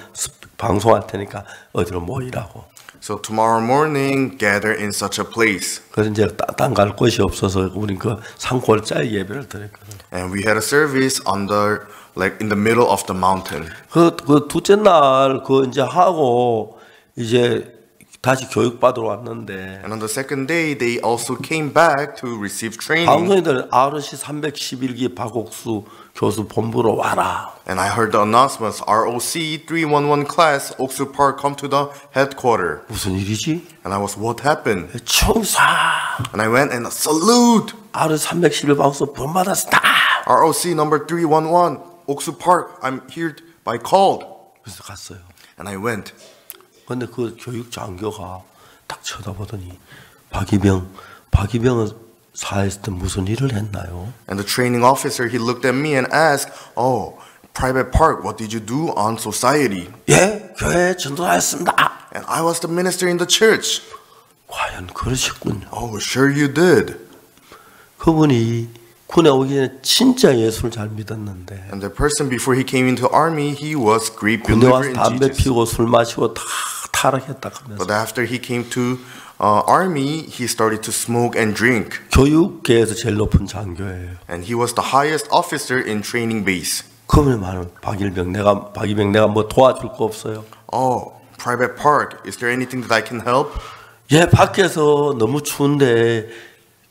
방송할 테니까 어디로 모이라고. So tomorrow morning, gather in such a place. 그래서 이제 딴 갈 곳이 없어서 우리 그 산골짜기 예배를 드렸거든요. And we had a service in the middle of the mountain. 그 둘째 날 그 이제 하고 이제 다시 교육받으러 왔는데 And on the second day, they also came back to receive training. 방송인들 ROC 311기 박옥수 교수 본부로 와라. And I heard the announcements, ROC 311 class, Oksu Park, come to the headquarters. 무슨 일이지? And I was, what happened? 총사. And I went and salute! ROC 311 박옥수 본받았다. ROC number 311, Oksu Park, I'm here by called. 그래서 갔어요. And I went. 근데 그 교육 장교가 딱 쳐다보더니 박이병은 사했을 때 무슨 일을 했나요? And the training officer, he looked at me and asked, oh, Private Park, what did you do on society? 예, 교회 전도하였습니다. And I was the minister in the church. 과연 그러셨군요. Oh, sure you did. 그분이 군에 오기 전에 진짜 예수를 잘 믿었는데 And the person before he came into army, he was great 군대 believer 와서 in 담배 Jesus. 피우고 술 마시고 다 타락했다 하면서 But after he came to army, he started to smoke and drink. 교육계에서 제일 높은 장교예요. And he was the highest officer in training base. 그분이 말하는 박이병 내가 뭐 도와줄 거 없어요. Oh, Private Park, is there anything that I can help? 예, 밖에서 너무 추운데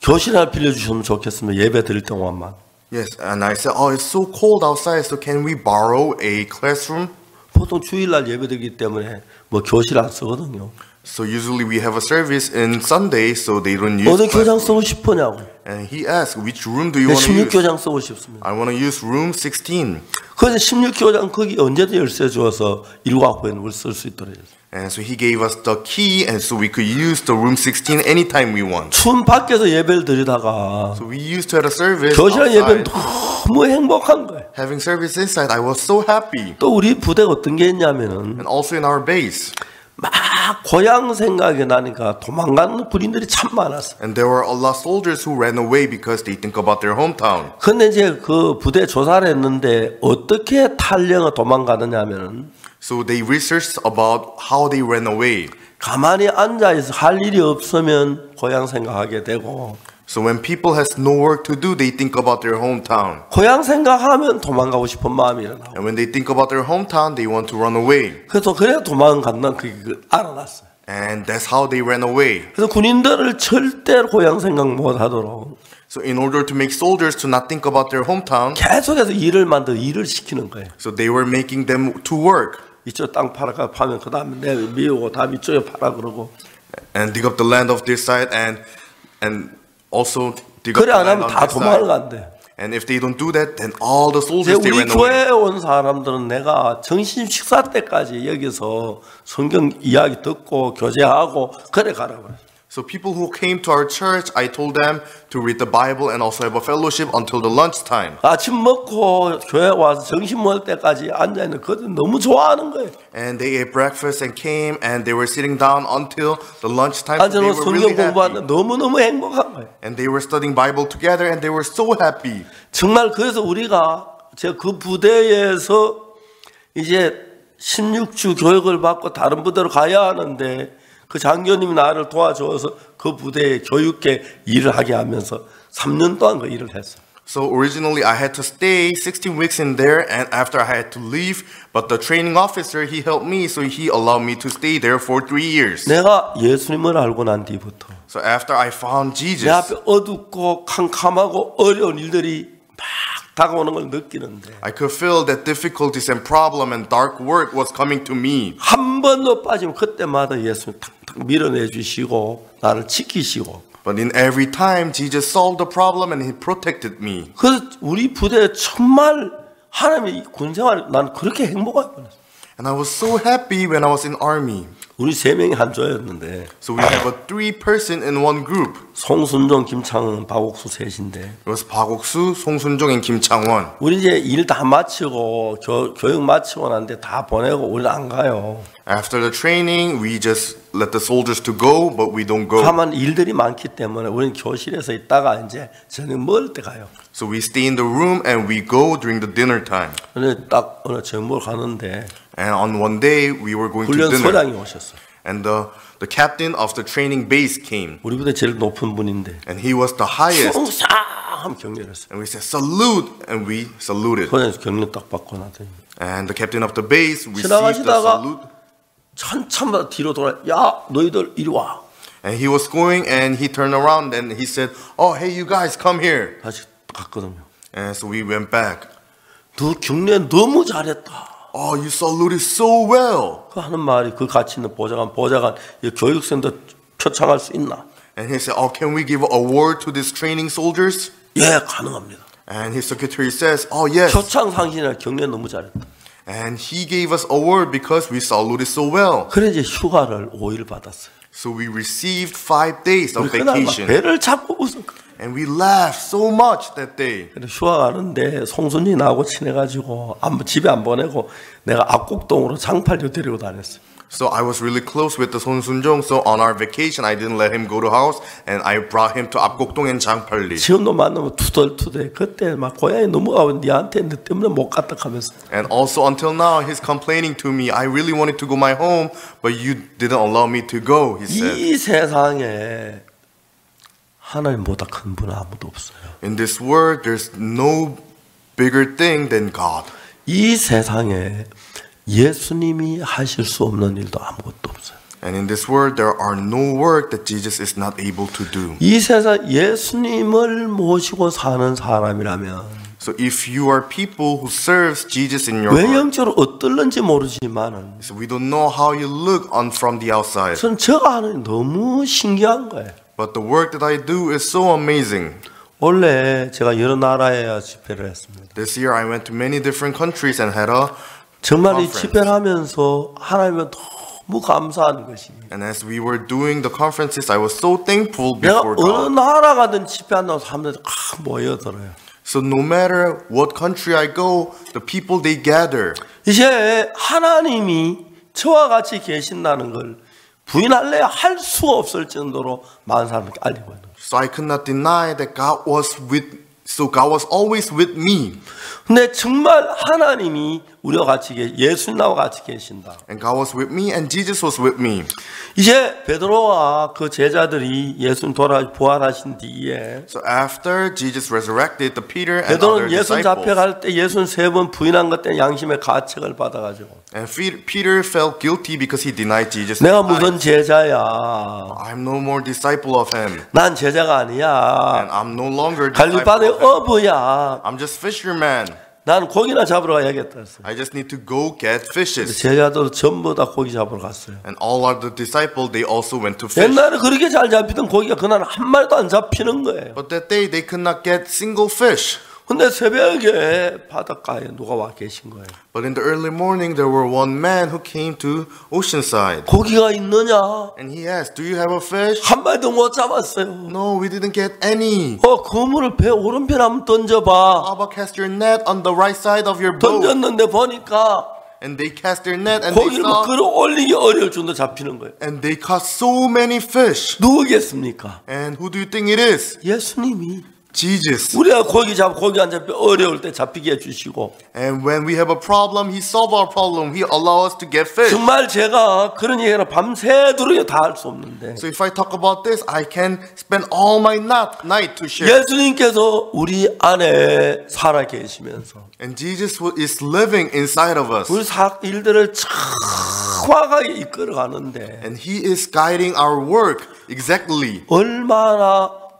교실 하나 빌려주시면 좋겠습니다. 예배 드릴 동안만. Yes, and I said, oh, it's so cold outside, so can we borrow a classroom? 보통 주일날 예배 드리기 때문에 뭐 교실 안 쓰거든요. So usually we have a service in Sunday, so they don't use 어느 교장 classroom. 쓰고 싶으냐고. And he asked, which room do you want to use? 16교장 쓰고 싶습니다. I want to use room 16. 그래서 16교장 거기 언제든 열쇠 주어서 일과후에는 쓸 수 있도록 했어요. And so he gave us the key, and so we could use the room 16 anytime we want. 추운 밖에서 예배를 드리다가 So we used to have a service 교실 예배는 outside. 너무 행복한 거예요. Having service inside, I was so happy. 또 우리 부대가 어떤 게 있냐면은 And also in our base. 막 고향 생각이 나니까 도망가는 군인들이 참 많았어요. And there were a lot of soldiers who ran away because they think about their hometown. 근데 이제 그 부대 조사를 했는데 어떻게 탈영을 도망가느냐 하면은 So they researched about how they ran away. 가만히 앉아있어 할 일이 없으면 고향 생각하게 되고 So when people has no work to do, they think about their hometown. 고향 생각하면 도망가고 싶은 마음이 일어나고 And when they think about their hometown, they want to run away. 그래서 그래 도망간다는 그게 알아놨어요. And that's how they ran away. 그래서 군인들을 절대 고향 생각 못하도록 So in order to make soldiers to not think about their hometown, 계속해서 일을 시키는 거예요. so they were making them to work 이쪽 땅 팔아가 파면 그 다음에 내 미우고 다음 이쪽에 팔아 그러고 and dig up the land of this side and also dig up 그래 the 안 land 하면 on 다 this 도망을 side. 간대. And if they don't do that, then all the 이제 soldiers they 우리 ran away. 교회에 온 사람들은 내가 점심 식사 때까지 여기서 성경 이야기 듣고 교제하고 그래 가라 그래. So people who came to our church, I told them to read the Bible and also have a fellowship until the lunchtime. 아침 먹고 교회 와서 점심 먹을 때까지 앉아 있는 그들 너무 좋아하는 거예요. And they ate breakfast and came and they were sitting down until the lunchtime. So they 앉아서 were 성경 really 공부하는데 happy. 너무 행복한 거예요. And they were studying Bible together and they were so happy. 정말 그래서 우리가 제가 그 부대에서 이제 16주 교육을 받고 다른 부대로 가야 하는데 그 장교님이 나를 도와줘서 그 부대에 교육계 일을 하게 하면서 3년 동안 그 일을 했어요. So originally I had to stay 16 weeks in there and after I had to leave, but the training officer, he helped me, so he allowed me to stay there for 3 years. 내가 예수님을 알고 난 뒤부터 So after I found 내 Jesus, 앞에 어둡고 캄캄하고 어려운 일들이 막 다가오는 걸 느끼는데 I could feel that difficulties and problem and dark work was coming to me. 한 번도 빠지면 그때마다 예수님 탁탁 밀어내 주시고 나를 지키시고 But in every time, Jesus solved the problem and he protected me. 그래서 우리 부대에 정말 하나님의 군생활 나는 그렇게 행복하게 보냈어요. And I was so happy when I was in army. 우리 3명이 한 조였는데 So we have a 3-person in one group. 송순종, 김창은, 박옥수 셋인데 It was Park Ok-soo, Song Sun-jong, and Kim Chang-won. 우리 이제 일 다 마치고 교육 마치고 난데 다 보내고 우리는 안 가요. After the training, we just let the soldiers to go, but we don't go. 가만 일들이 많기 때문에 우리는 교실에서 있다가 이제 저녁 먹을 때 가요. So we stay in the room and we go during the dinner time. 근데 딱 어느 저녁 먹으러 가는데 And on one day, we were going to 훈련 dinner. 소장이 오셨어요. And the captain of the training base came. 우리 부대 제일 높은 분인데 And he was the highest. 충성 하면 격려를 했어요. And we said, salute! And we saluted. 소장에서 격려 딱 받고 나더니 And the captain of the base received the 지나가시다가 salute. 한참마다 뒤로 돌아. 야, 너희들 이리 와. And he was going and he turned around and he said, "Oh, hey, you guys, come here." 다시 갔거든요. And so we went back. 너 경례 너무 잘했다. "Oh, you saluted so well." 그 하는 말이 그 가치 있는 보좌관 이 교육센터 표창할 수 있나? And he said, "Oh, can we give an award to these training soldiers?" 예, 가능합니다. And his secretary says, "Oh, yes." 표창 상신이라 경례 너무 잘했다. And he gave us award because we saluted so well. 그래 이제 휴가를 5일 받았어요. So we received 5 days of 우리 그날 막 vacation. 배를 잡고 웃었거든. And we laughed so much that day. 휴가 가는데 송순이 나하고 친해가지고 집에 안 보내고 내가 압곡동으로 장팔려 데리고 다녔어요. So I was really close with the Son Sun-jong. So on our vacation, I didn't let him go to house, and I brought him to Apgokdong and Jangpalli. 지금도 만나면 투덜투덜. 그때 막 고향에 넘어가고 니한테 너 때문에 못 갔다 하면서. And also until now, he's complaining to me. I really wanted to go my home, but you didn't allow me to go. He said. 이 세상에 하나님보다 큰 분은 아무도 없어요. In this world, there's no bigger thing than God. 이 세상에 예수님이 하실 수 없는 일도 아무것도 없어요. And in this world, there are no work that Jesus is not able to do. 이 세상 예수님을 모시고 사는 사람이라면 So if you are people who serves Jesus in your heart, 외형적으로 어떨는지 모르지만은 so we don't know how you look on from the outside. 전 제가 하는 너무 신기한 거예요. But the work that I do is so amazing. 원래 제가 여러 나라에 집회를 했습니다. This year I went to many different countries and had a 정말 이 conference. 집회를 하면서 하나님은 너무 감사한 것이 And as we were doing the conferences, I was so thankful 내가 before 어느 God. 나라 가든 집회한다고 사람들이 모여들어요. So no matter what country I go, the people they gather. 이제 하나님이 저와 같이 계신다는 걸 부인할래야 할 수 없을 정도로 많은 사람들이 알리고 있는 거예요. So I could not deny that God was God was always with me. 근데 정말 하나님이 우리와 같이 예수님과 같이 계신다. And God was with me and Jesus was with me. 이제 베드로와 그 제자들이 예수님 부활하신 뒤에 So after Jesus resurrected, the Peter and other 베드로는 예수님 disciples, 잡혀갈 때 예수님 3번 부인한 것 때문에 양심의 가책을 받아가지고 and Peter felt guilty because he denied Jesus. 내가 무슨 제자야? I'm no more disciple of him, 난 제자가 아니야. and I'm no longer 갈릴바의 disciple of him. 어부야. I'm just fisherman. 난 고기나 잡으러 가야겠다 했어요. I just need to go get fishes. 제자도 전부 다 고기 잡으러 갔어요. And all of the disciples, they also went to fish. 옛날에 그렇게 잘 잡히던 고기가 그날 한 마리도 안 잡히는 거예요. But that day, they could not get single fish. 근데 새벽에 바닷가에 누가 와 계신 거예요. But in the early morning, there were one man who came to Oceanside. 고기가 있느냐? And he asked, "Do you have a fish?" 한 마리도 못 잡았어요. No, we didn't get any. 그물을 배 오른편 한번 던져봐. How about cast your net on the right side of your boat? 던졌는데 보니까 And they cast their net and they 고기를 막 saw, 끌어올리기 어려울 정도 잡히는 거예요. and they caught so many fish. 누구겠습니까? And who do you think it is? 예수님이. Jesus. 우리가 고기 안 잡혀 어려울 때 잡히게 해주시고 And when we have a problem, he solved our problem. He allows us to get fish. 정말 제가 그런 얘기를 밤새도록 다 할 수 없는데 So if I talk about this, I can spend all my night to share. 예수님께서 우리 안에 살아 계시면서 And Jesus is living inside of us. 우리 일들을 정확하게 이끌어 가는데 And he is guiding our work exactly.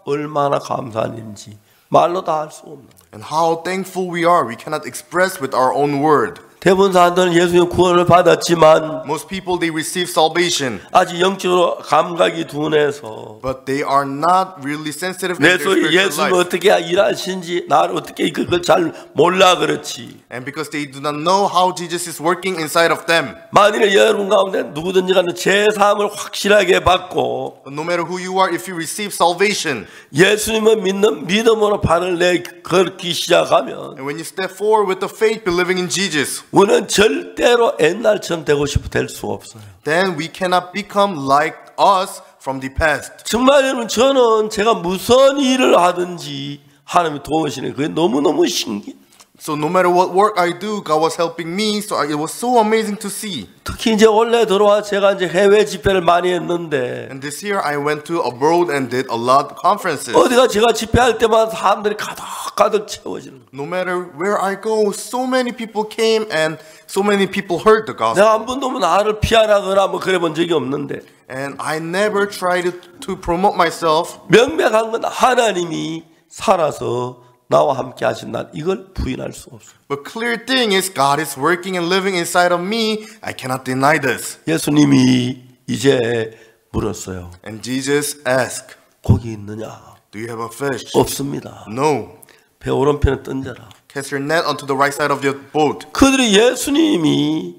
얼마나 감사한 일인지 말로 다 할 수 없는 거예요. And how thankful we are. We cannot express with our own word. 대부분 사람들은 예수님 구원을 받았지만 Most people, they receive salvation, 아직 영적으로 감각이 둔해서 but they are not really sensitive in 내 their 소리 spiritual 예수님 life. 어떻게 일하시는지 나를 어떻게 그걸 잘 몰라 그렇지. And because they do not know how Jesus is working inside of them. 만일에 여러분 가운데 누구든지 간에 제3을 확실하게 받고 But no matter who you are, if you receive salvation, 예수님을 믿는 믿음으로 발을 걷기 시작하면 and when you step forward with the faith, believing in Jesus, 우리는 절대로 옛날처럼 되고 싶어 될 수가 없어요. then we cannot become like us from the past. 정말 여러분 저는 제가 무슨 일을 하든지 하나님이 도우시는 그게 너무너무 신기해요. So no matter what work I do, God was helping me. So it was so amazing to see. 특히 이제 원래 들어와 제가 이제 해외 집회를 많이 했는데 And this year I went to abroad and did a lot of conferences. 어디가 제가 집회할 때마다 사람들이 가득 가득 채워지는 거예요. No matter where I go, so many people came and so many people heard the gospel. 내가 한 번도 나를 피하라거나 뭐 그래 본 적이 없는데 And I never tried to promote myself. 명백한 건 하나님이 살아서 나와 함께 하신다. 이걸 부인할 수 없어요. But clear thing is God is working and living inside of me. I cannot deny this. 예수님이 이제 물었어요. And Jesus asked, 고기 있느냐? do you have a fish? 없습니다. No. 배 오른편에 던져라. Cast your net onto the right side of your boat. 그들이 예수님이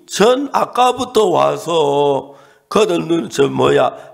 아까부터 와서 그들 눈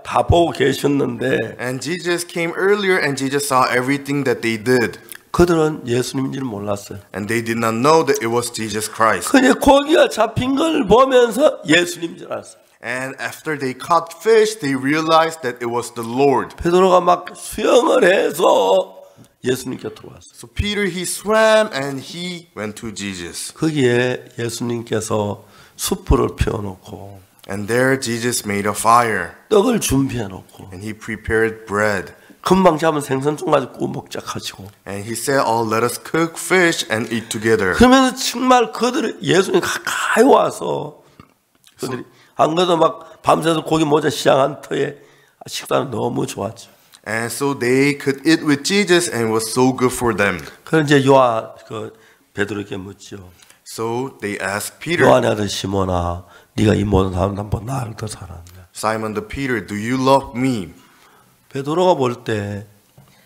다 보고 계셨는데 And Jesus came earlier and Jesus saw everything that they did. 그들은 예수님인지를 몰랐어요. And they did not know that it was Jesus Christ. 그냥 고기가 잡힌 걸 보면서 예수님인 줄 알았어요. And after they caught fish, they realized that it was the Lord. 베드로가 막 수영을 해서 예수님 곁으로 왔어요. So Peter, he swam and he went to Jesus. 거기에 예수님께서 숯불을 피워놓고 And there Jesus made a fire 떡을 준비해놓고 and he prepared bread. 금방 잡은 생선 좀 가지고 구워 먹자 하시고 And he said, oh, let us cook fish and eat together. 그러면서 정말 그들이 예수님 가까이 와서 그들이 안 그래도 막 밤새서 고기 모자 시장한 터에 식사는 너무 좋았죠. And so they could eat with Jesus and it was so good for them. 그래서 이제 베드로에게 묻죠. So they asked Peter, 요한의 아들 시몬아, 네가 이 모든 사람보다 나를 더 사랑하느냐? Simon the Peter, do you love me? 베드로가 볼 때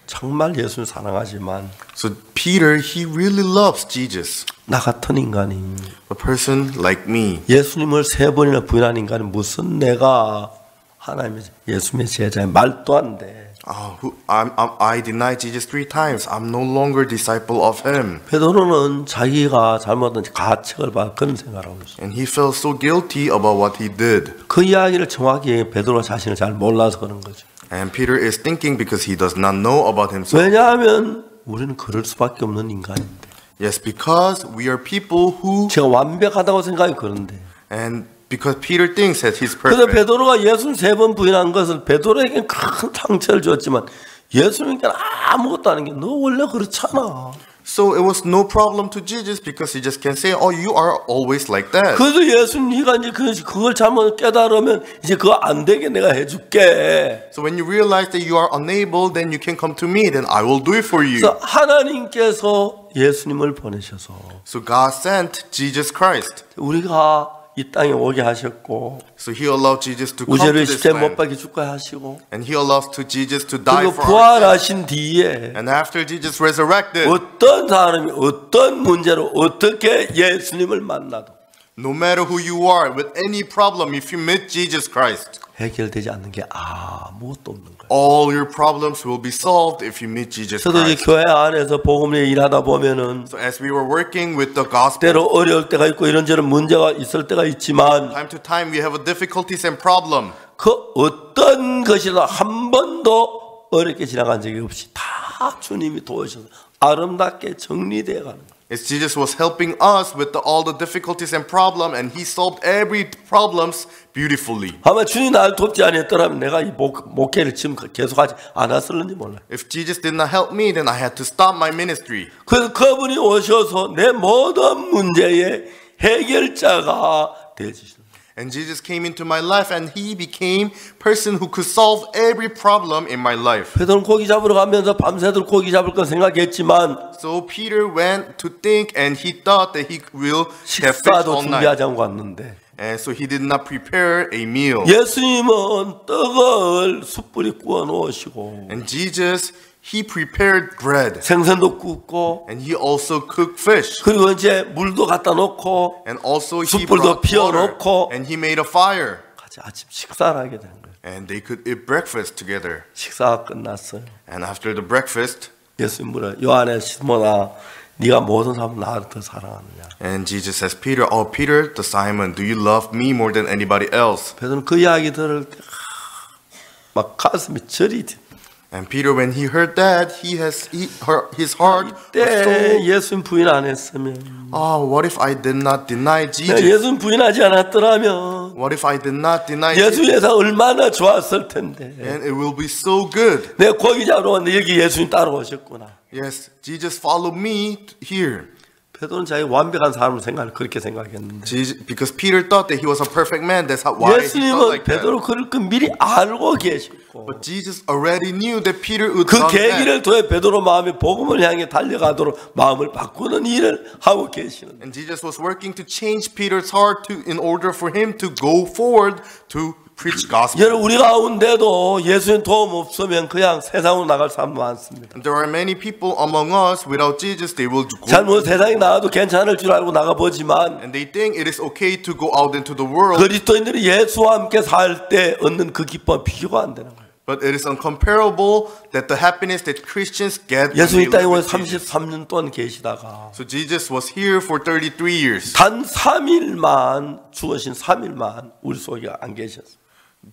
정말 예수를 사랑하지만 So Peter, he really loves Jesus. 나 같은 인간이 A person like me. 예수님을 3번이나 부인한 인간이 무슨 내가 하나님의 예수님의 제자의 말도 안 돼. I denied Jesus 3 times. I'm no longer disciple of him. 베드로는 자기가 잘못한 가책을 받아 그런 생각을 하고 있어요. And he felt so guilty about what he did. 그 이야기를 정확히 베드로 자신을 잘 몰라서 그런 거죠. And Peter is thinking because he does not know about himself. 왜냐하면 우리는 그럴 수밖에 없는 인간인데. Yes, because we are people who, 제가 완벽하다고 생각이 그런데. and because Peter thinks that he's 그래서 perfect. 베드로가 예수를 3번 부인한 것을 베드로에게는 큰 상처를 줬지만 예수님께는 아무것도 아닌 게 너 원래 그렇잖아. So it was no problem to Jesus because he just can say, oh, you are always like that. 그래서 예수님이가 이제 그걸 잘못 깨달으면 이제 그거 안 되게 내가 해줄게. So when you realize that you are unable, then you can come to me, then I will do it for you. 그래서 하나님께서 예수님을 보내셔서 So God sent Jesus Christ. 우리가 이 땅에 오게 하셨고 So he allowed Jesus to come to 우제를 this 십자에 못 land. 박혀 죽게 하시고 And he allows to Jesus to die 그리고 for our sins. 부활하신 뒤에 And after Jesus resurrected, 어떤 사람이 어떤 문제로 어떻게 예수님을 만나도 no matter who you are, with any problem, if you meet Jesus Christ, 해결되지 않는 게 아무것도 없는 거예요. all your problems will be solved if you meet Jesus 저도 이제 Christ. 교회 안에서 복음을 일하다 보면은 So as we were working with the gospel, 때로 어려울 때가 있고 이런저런 문제가 있을 때가 있지만 time to time we have difficulties and problem. 그 어떤 것이라도 한 번도 어렵게 지나간 적이 없이 다 주님이 도우셔서 아름답게 정리되어 가는 거예요. It's Jesus was helping us with all the difficulties and problem, and he solved every problems beautifully. 아마 주님이 나를 돕지 않았더라면 내가 이 목회를 지금 계속하지 않았을는지 몰라요. If Jesus did not help me, then I had to stop my ministry. 그래서 그분이 오셔서 내 모든 문제의 해결자가 되어주시는 거예요. And Jesus came into my life, and he became person who could solve every problem in my life. 베드로는 고기 잡으러 가면서 밤새도록 고기 잡을 건 생각했지만 So Peter went to think, and he thought that he will have fish 식사도 all night. 준비하지 않고 왔는데 And so he did not prepare a meal. 예수님은 떡을 숯불에 구워 놓으시고 And Jesus, he prepared bread, 생선도 굽고 and he also cooked fish. 그리고 이제 물도 갖다 놓고 And also he 숯불도 brought water, 피워놓고 and he made a fire. 같이 아침 식사를 하게 된 거예요. And they could eat breakfast together. 식사가 끝났어요. And after the breakfast, 예수님 물어요. 요한의 시몬아, 네가 모든 사람 나를 더 사랑하느냐? and Jesus says, Peter, oh Peter, the Simon, do you love me more than anybody else? 베드로는 그 이야기 들을 때 막 가슴이 저리 And Peter, when he heard that, his heart was 때 so, 예수님 부인 안 했으면 oh, what if I did not deny 내가 Jesus? 예수님 부인하지 않았더라면 What if I did not deny 예수 Jesus? 예사 얼마나 좋았을 텐데 And it will be so good. 내가 고기 잡으러 왔는데 여기 예수님 따라오셨구나. Yes, Jesus, follow me here. 베드로는 자기 완벽한 사람으로 그렇게 생각했는데 Because Peter thought that he was a perfect man. That's why he thought 예수님은 like that. 베드로 그를 미리 알고 계시고 But Jesus already knew that Peter would 그 done that. 계기를 통해 베드로 마음이 복음을 향해 달려가도록 마음을 바꾸는 일을 하고 계시는. And Jesus was working to change Peter's heart in order for him to go forward to preach gospel. 여러분 우리 가운데도 예수님 도움 없으면 그냥 세상으로 나갈 사람 많습니다. And there are many people among us without Jesus they will go. 잘못 세상에 나가도 괜찮을 줄 알고 나가 보지만 And they think it is okay to go out into the world. 그리스도인들이 예수와 함께 살 때 얻는 그 기쁨은 비교가 안 되는 거예요. But it is incomparable that the happiness that Christians get when 예수님 they 땅에 live 원 with Jesus. 33년 동안 계시다가 So Jesus was here for 33 years. 단 3일만 죽으신 3일만 우리 속에 안 계셨어요.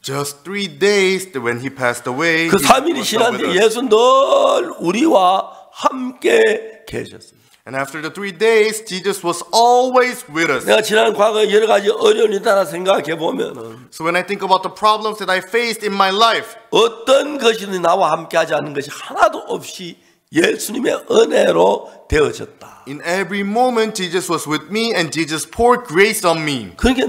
Just 3 days when he passed away. 그 he 3일이 was not with 지났는데 us. 예수 늘 우리와 함께 계셨어요. And after the 3 days, Jesus was always with us. 내가 지난 과거에 여러 가지 어려운 일을 하나 생각해 보면은 So when I think about the problems that I faced in my life, 어떤 것이든 나와 함께하지 않는 것이 하나도 없이 예수님의 은혜로 되어졌다. in every moment, Jesus was with me and Jesus poured grace on me. 그게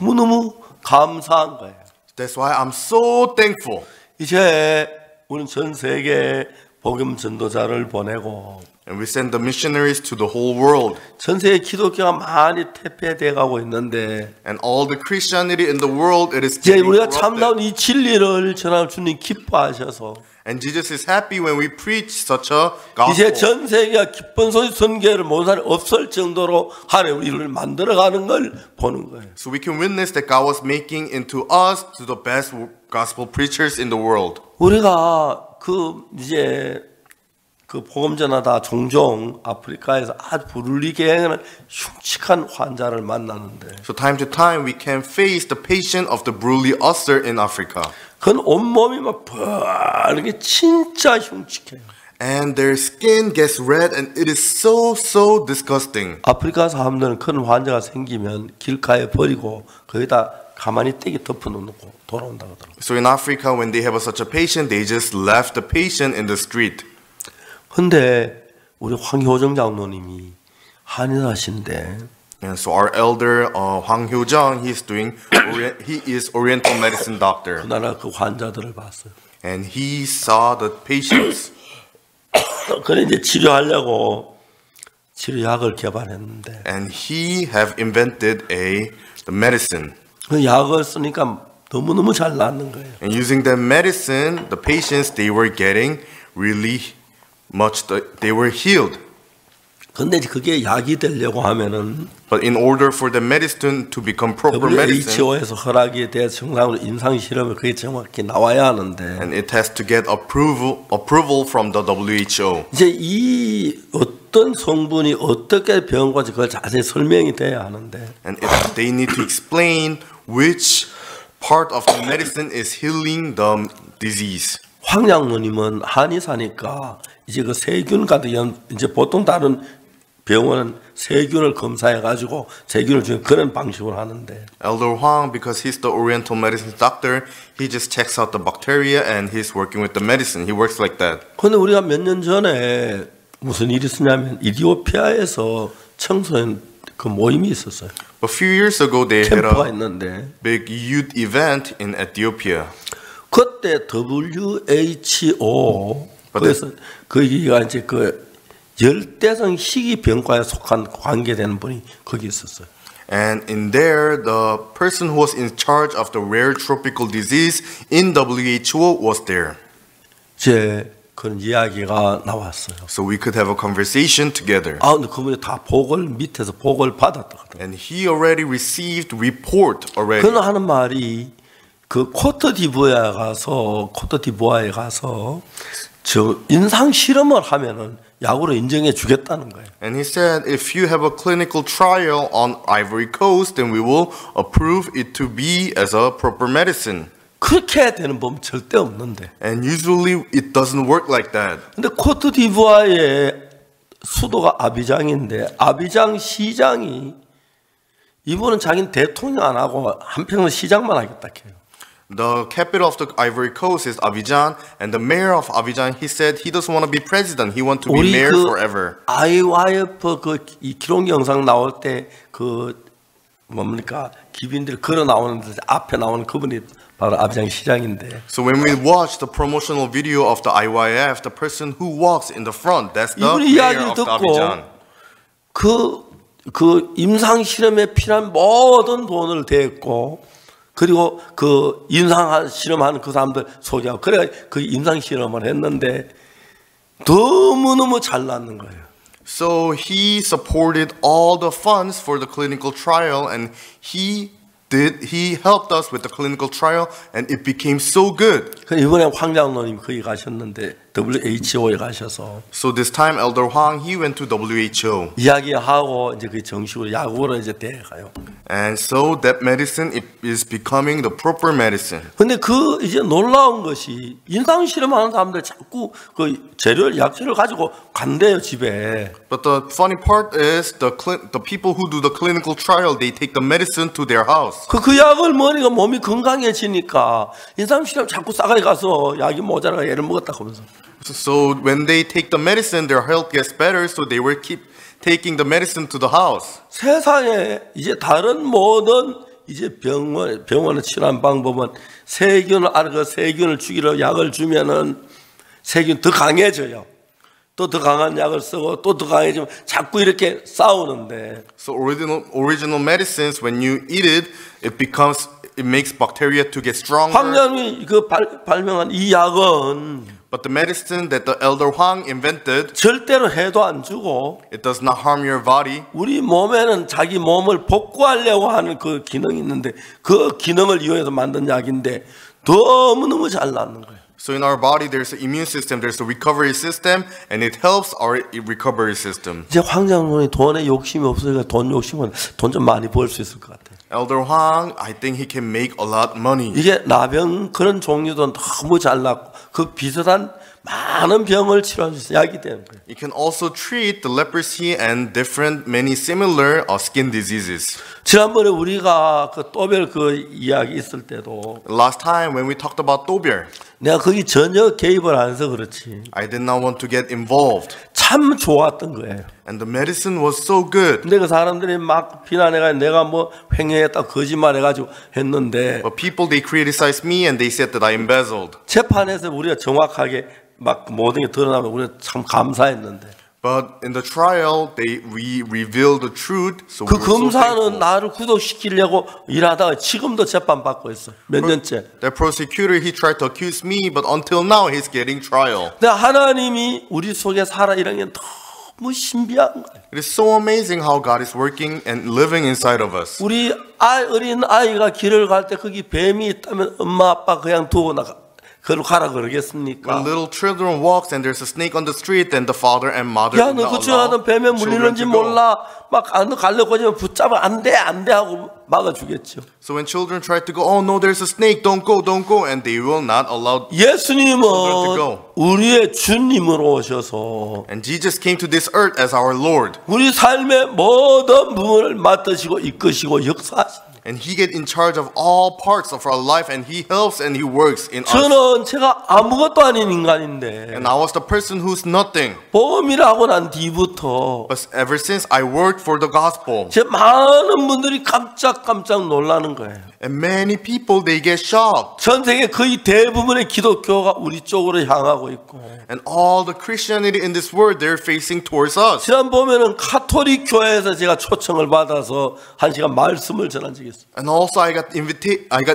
너무너무 감사한 거예요. That's why I'm so thankful. 이제 우리는 전 세계에 복음 전도자를 보내고 And we send the missionaries to the whole world. 전 세계 기독교가 많이 퇴폐돼 가고 있는데 And all the Christianity in the world, it is 이제 getting 우리가 corrupted. 참다운 이 진리를 전할 주님 기뻐하셔서 And Jesus is happy when we preach such a 이제 gospel. 전 세계가 기쁜 소식 선교를 모든 사람이 없을 정도로 하나님 우리를 만들어가는 걸 보는 거예요. So we can witness that God was making into us to the best gospel preachers in the world. 우리가 이제 그 복음 전하다 종종 아프리카에서 아주 불리게 하는 흉측한 환자를 만나는데 So time to time we can face the patient of the Bruley ulcer in Africa. 그건 온몸이 막 벌게 진짜 흉측해요. And their skin gets red and it is so disgusting. 아프리카 사람들은 그런 환자가 생기면 길가에 버리고 거기다 가만히 떼기 덮어놓고 돌아온다고 하더라고요. So in Africa when they have such a patient, they just left the patient in the street. 근데 우리 황효정 장로님이 한의사신데 And so our elder Hwang Hyo-jung, he is Oriental medicine doctor. 그날 그 환자들을 봤어요. And he saw the patients. 그래 이제 치료하려고 치료약을 개발했는데 And he have invented the medicine. 그 약을 쓰니까 너무너무 잘 낫는 거예요. And using that medicine, the patients they were getting really much, they were healed. 근데 그게 약이 되려고 하면은 But in order for the medicine to become proper medicine, WHO에서 허락에 대해 정상으로 임상 실험을 그게 정확히 나와야 하는데 and it has to get approval from the WHO. 이제 이 어떤 성분이 어떻게 병과지 그걸 자세히 설명이 돼야 하는데 And they need to explain which part of the medicine is healing the disease. 황 장로님은 한의사니까 이제 그 세균 같은 이제 보통 다른 병원은 세균을 검사해 가지고 세균을 주는 그런 방식으로 하는데 Elder Hwang, because he's the Oriental medicine doctor, he just checks out the bacteria and he's working with the medicine. He works like that. 근데 우리가 몇 년 전에 무슨 일이 있었냐면 이디오피아에서 청소년 그 모임이 있었어요. A few years ago, they had 캠프가 a 있는데 big youth event in Ethiopia. 그때 WHO 그래서 거기가 이제 그 열대성 희귀병과에 속한 관계되는 분이 거기 있었어요. And in there, the person who was in charge of the rare tropical disease in WHO was there. 제 그런 이야기가 나왔어요. So we could have a conversation together. 아, 근데 그분이 다 밑에서 복을 받았다 그러더라고요. And he already received report already. 그는 하는 말이 그 코트디부아에 가서 저 인상 실험을 하면은 약으로 인정해 주겠다는 거예요. And he said, if you have a clinical trial on Ivory Coast, then we will approve it to be as a proper medicine. 그렇게 되는 법 절대 없는데. And usually it doesn't work like that. 근데 코트디부아의 수도가 아비장인데 아비장 시장이 이분은 자기는 대통령 안 하고 한평생 시장만 하겠다 해요. The capital of the Ivory Coast is Abidjan, and the mayor of Abidjan, he said he doesn't want to be president. He wants to be 우리 mayor 그 forever. IYF 이 기록 영상 나올 때 뭡니까 기빈들이 걸어 나오는데 앞에 나오는 그분이 바로 아비장 시장인데. So when we watch the promotional video of the IYF, the person who walks in the front, that's the 이분이 mayor 이야기를 of the 듣고 Abidjan. 그 임상 실험에 필요한 모든 돈을 대고 그리고 그 임상 실험하는 그 사람들 소개하고 그래 그 임상 실험을 했는데 너무너무 잘 났는 거예요. So he supported all the funds for the clinical trial, and he helped us with the clinical trial, and it became so good. 이번에 황 장로님 거기 가셨는데 WHO에 가셔서 So this time Elder Hwang, he went to WHO. 이야기하고 이제 그 정식으로 약으로 이제 대가요. And so that medicine is becoming the proper medicine. 근데 그 이제 놀라운 것이 임상 실험하는 사람들 자꾸 그 재료를 약재를 가지고 간대요 집에. But the funny part is the people who do the clinical trial, they take the medicine to their house. 그 약을 먹으니까 몸이 건강해지니까 임상 실험 자꾸 싸가지 가서 약이 모자라가 얘를 먹었다고 하면서. So when they take the medicine, their health gets better. So they will keep taking the medicine to the house. 세상에 이제 다른 모든 이제 병원을 치료하는 방법은 세균을 죽이러 약을 주면은 세균 더 강해져요. 또 더 강한 약을 쓰고 또 더 강해지면 자꾸 이렇게 싸우는데. So original medicines, when you eat it, it makes bacteria to get stronger. 황장이 그 발명한 이 약은 But the medicine that the Elder Hwang invented, 절대로 해도 안 주고 it does not harm your body. 우리 몸에는 자기 몸을 복구하려고 하는 그 기능이 있는데 그 기능을 이용해서 만든 약인데 너무너무 잘 나는 거예요. So in our body, there's an immune system, there's a recovery system, and it helps our recovery system. 이제 황장로이 돈에 욕심이 없으니까 돈 좀 많이 벌 수 있을 것 같아요. Elder Hwang, I think he can make a lot money. 이게 나병 그런 종류도 너무 잘 낫고 그 비슷한 많은 병을 치료할 수 있어요. 약이 되는 거예요. It can also treat the leprosy and many similar skin diseases. 지난번에 우리가 그 또별 그 이야기 있을 때도 Last time when we talked about Tobier, 내가 거기 전혀 개입을 안 해서 그렇지 I did not want to get involved. 참 좋았던 거예요. And the medicine was so good. 근데 그 사람들이 막 비난해가지고 내가 뭐 횡령했다 거짓말해가지고 했는데 But people, they criticized me and they said that I embezzled. 재판에서 우리가 정확하게 막 모든 게 드러나면 우리가 참 감사했는데 But in the trial, we revealed the truth. So 그 we were so 검사는 thankful. 나를 구속시키려고 일하다가 지금도 재판 받고 있어. 몇 년째. The prosecutor, he tried to accuse me, but until now, he's getting trial. 근데 하나님이 우리 속에 살아 이런 게 너무 신비한 거예요. It is so amazing how God is working and living inside of us. 우리 어린 아이가 길을 갈 때 거기 뱀이 있다면 엄마 아빠 그냥 두고 그로 가라 그러겠습니까? When little children walks and there's a snake on the street, then the father and mother 야, will 너 not 그쪽 allow 가던 뱀에 children 물리는지 to go. 몰라. 막 가려고 하지만 붙잡아 안 돼 하고 막아주겠죠. So when children try to go, oh no, there's a snake, don't go, and they will not allow. 예수님은 children to go. 우리의 주님으로 오셔서 And Jesus came to this earth as our Lord. 우리 삶의 모든 부분을 맡으시고 이끄시고 역사하십니다. And He gets in charge of all parts of our life, and He helps and He works in us. 저는 제가 아무것도 아닌 인간인데 And I was the person who's nothing. 복음이라 하고 난 뒤부터 But ever since I worked for the gospel, 제 많은 분들이 깜짝 놀라는 거예요. and many people, they get shocked. 전 세계 거의 대부분의 기독교가 우리 쪽으로 향하고 있고 And all the Christianity in this world, they're facing towards us. 지난 보면은 카톨릭 교회에서 제가 초청을 받아서 1시간 말씀을 전한 적이 있어요. And also I got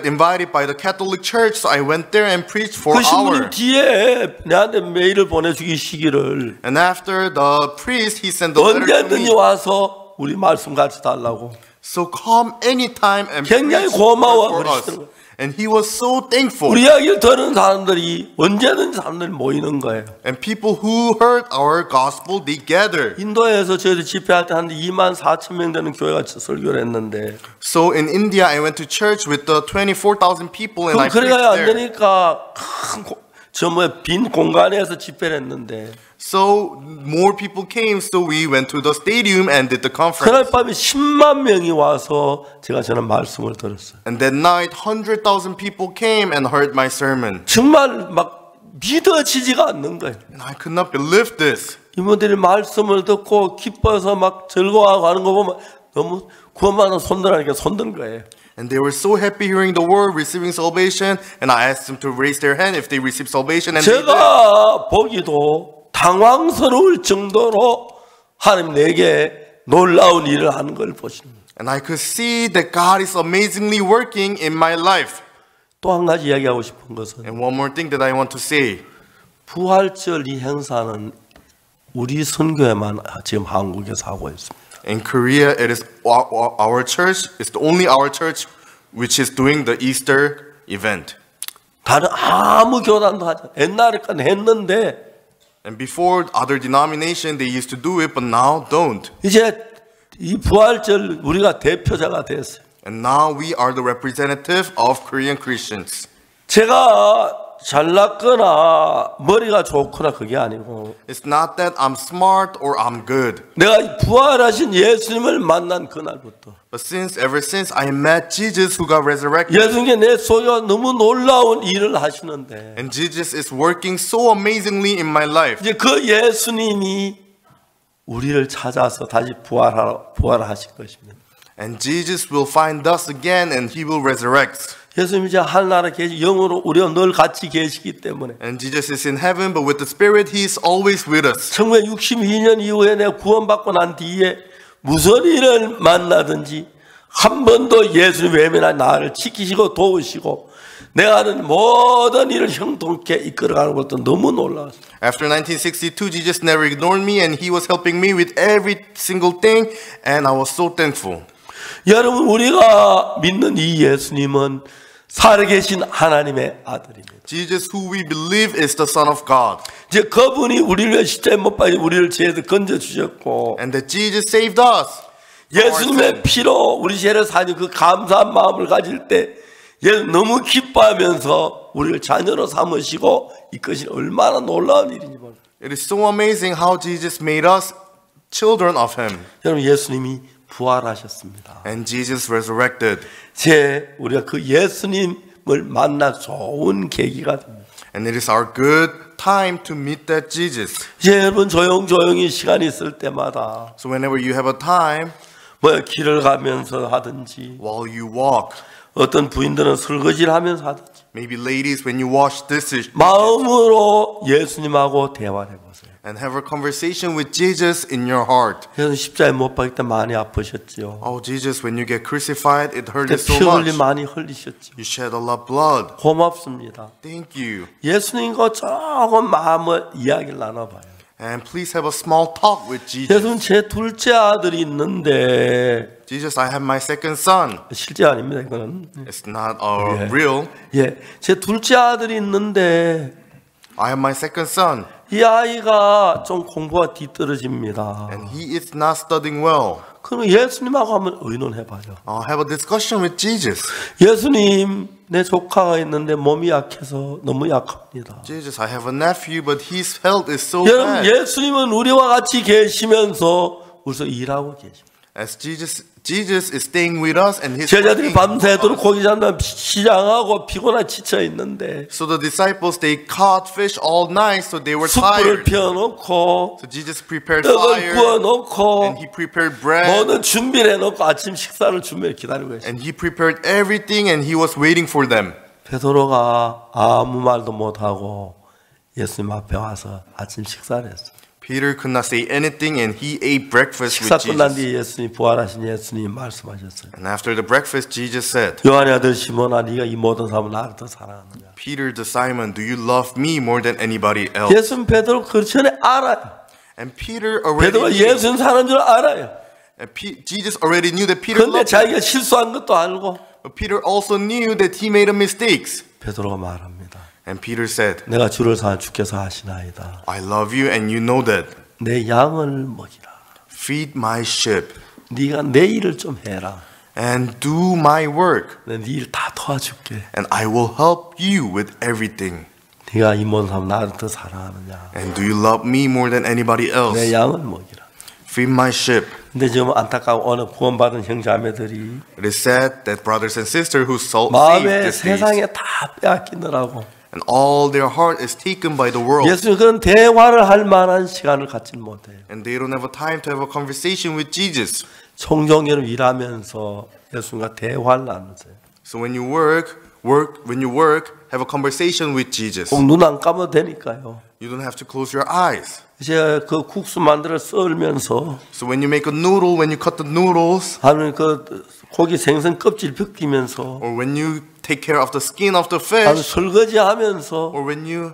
invited by the Catholic Church, so I went there and preached for 그 an 신부님 hour. 뒤에 내한테 메일을 보내주기 시기를 And after the priest, he sent the letter to 언제든지 me. 와서 우리 말씀 같이 달라고 So come anytime and 굉장히 preach 고마워 for us. 그러시는 거예요. And he was so thankful. 우리 이야기를 들은 사람들이 언제든지 사람들이 모이는 거예요. And people who heard our gospel, they gathered. 인도에서 저희들 집회할 때 한 24,000명 되는 교회가 설교를 했는데 So in India, I went to church with the 24,000 people and I 그럼 preached 그래야 안 there. 되니까 저 빈 공간에서 집회를 했는데 So more people came, so we went to the stadium and did the conference. 그날 밤에 10만 명이 와서 제가 저는 말씀을 들었어요. And that night, 100,000 people came and heard my sermon. 정말 막 믿어지지가 않는 거예요. And I could not believe this. 이분들이 말씀을 듣고 기뻐서 막 즐거워하고 하는 거 보면 너무 구원받은 손들하니까 손든 거예요. And they were so happy hearing the word, receiving salvation. And I asked them to raise their hand if they received salvation. And they did. 제가 보기도 당황스러울 정도로 하나님 내게 놀라운 일을 하는 걸 보시는 거예요. And I could see that God is amazingly working in my life. 또 한 가지 이야기하고 싶은 것은 And one more thing that I want to say. 부활절 이 행사는 우리 선교회만 지금 한국에서 하고 있습니다. In Korea, it is our church. It's only our church which is doing the Easter event. 다른 아무 교단도 하지 않아요. 옛날에는 했는데 And before, other denomination, they used to do it, but now don't. 이제 이 부활절 우리가 대표자가 됐어요. And now we are the representative of Korean Christians. 제가 잘났거나 머리가 좋거나 그게 아니고 It's not that I'm smart or I'm good. 내가 부활하신 예수님을 만난 그날부터 But ever since I met Jesus who got resurrected, 예수님께 내 속에 너무 놀라운 일을 하시는데 and Jesus is working so amazingly in my life. 이제 그 예수님이 우리를 찾아서 다시 부활하실 것입니다. And Jesus will find us again and he will resurrect. 예수님이 이제 하늘나라에 계시 영으로 우리와 늘 같이 계시기 때문에 And Jesus is in heaven, but with the Spirit, he is always with us. 1962년 이후에 내가 구원받고 난 뒤에 무슨 일을 만나든지 한 번도 예수님 외면한 나를 지키시고 도우시고 내가 하는 모든 일을 형통케 이끌어가는 것도 너무 놀라웠어요. After 1962, Jesus never ignored me and he was helping me with every single thing, and I was so thankful. 여러분, 우리가 믿는 이 예수님은 살아계신 하나님의 아들입니다. Jesus, who we believe is the Son of God. 이제 그분이 우리를 위해 십자가에 못 박혀 우리를 죄에서 건져주셨고 And that Jesus saved us. 예수님의 피로 우리 죄를 사는 그 감사한 마음을 가질 때 예수 너무 기뻐하면서 우리를 자녀로 삼으시고 이것이 얼마나 놀라운 일인지 몰라요. It is so amazing how Jesus made us children of him. 여러분, 예수님이 부활하셨습니다. And Jesus resurrected. 우리가 그 예수님을 만나 좋은 계기가 됩니다. And it is our good time to meet that Jesus. 이제 여러분 조용히 시간이 있을 때마다 So whenever you have a time, 길을 가면서 하든지 while you walk, 어떤 부인들은 설거지를 하면서 하든지 maybe ladies when you wash dishes, 마음으로 예수님하고 대화를 해보세요. and have a conversation with Jesus in your heart. 예수님 십자가에 못 박힐 때 많이 아프셨죠. Oh Jesus, when you get crucified, it hurt 그때 you so 피 much. 흘리 많이 흘리셨죠. You shed a lot of blood. 고맙습니다. Thank you. 예수님과 조금 마음을 이야기를 나눠봐요. And please have a small talk with Jesus. 예수님, 제 둘째 아들이 있는데 Jesus, I have my second son. 실제 아닙니다. 이거는. It's not real. 제 둘째 아들이 있는데 I have my second son. 이 아이가 좀 공부가 뒤떨어집니다. And he is not studying well. 그럼 예수님하고 한번 의논해봐요. I'll have a discussion with Jesus. 예수님, 내 조카가 있는데 몸이 약해서 너무 약합니다. Jesus, I have a nephew, but his health is so 여러분, bad. 예수님은 우리와 같이 계시면서 우리서 일하고 계십니다. As Jesus is staying with us and his 제자들이 밤새도록 고기 잡는 시장하고 피곤한 지쳐 있는데 So the disciples, they caught fish all night, so they were 숯불을 tired. 피워놓고 So Jesus prepared 떡을 fire 구워놓고 and he prepared bread 모든 준비를 해놓고 아침 식사를 준비해 기다리고 있어요. and he prepared everything and he was waiting for them. 베드로가 아무 말도 못하고 예수님 앞에 와서 아침 식사를 했어요. Peter could not say anything and he ate breakfast 식사 with 끝난 Jesus. 뒤에 예수님, 부활하신 예수님 말씀하셨어요. And after the breakfast, Jesus said, 요한의 아들 시몬아, 네가 이 모든 사람을 나를 더 사랑하느냐. Peter the Simon, do you love me more than anybody else? 예수님 베드로 그 전에 알아요. And Peter already 베드로가 knew. 예수님 사는 줄 알아요. And Jesus already knew that Peter 그런데 loved him. 자기가 실수한 것도 알고 But Peter also knew that he made a mistakes. 베드로가 말합니다. And Peter said, 내가 주를 사는 주께서 하시나이다. I love you and you know that. 내 양을 먹이라. Feed my sheep 네가 내 일을 좀 해라. and do my work. 내가 네 일 다 도와줄게. And I will help you with everything. 네가 이 모든 사람 나를 더 사랑하느냐? And do you love me more than anybody 내 else? 양을 먹이라. Feed my sheep. 근데 지금 안타까운 어느 구원받은 형제자매들이 It is sad that brothers and sisters who saved 마음에 these days, 세상에 다 빼앗기느라고 and all their heart is taken by the world, 예수님 그런 대화를 할 만한 시간을 갖지 못해요. and they don't have a time to have a conversation with Jesus. 총종처럼 일하면서 예수님과 대화를 나누세요. So when you work, have a conversation with Jesus. 꼭 눈 안 감아도 되니까요. You don't have to close your eyes. 이제 그 국수 만들어 썰면서 So when you make a noodle, when you cut the noodles, 하는 그 고기 생선 껍질 벗기면서 or when you take care of the skin of the 하는 fish, 설거지하면서 or when you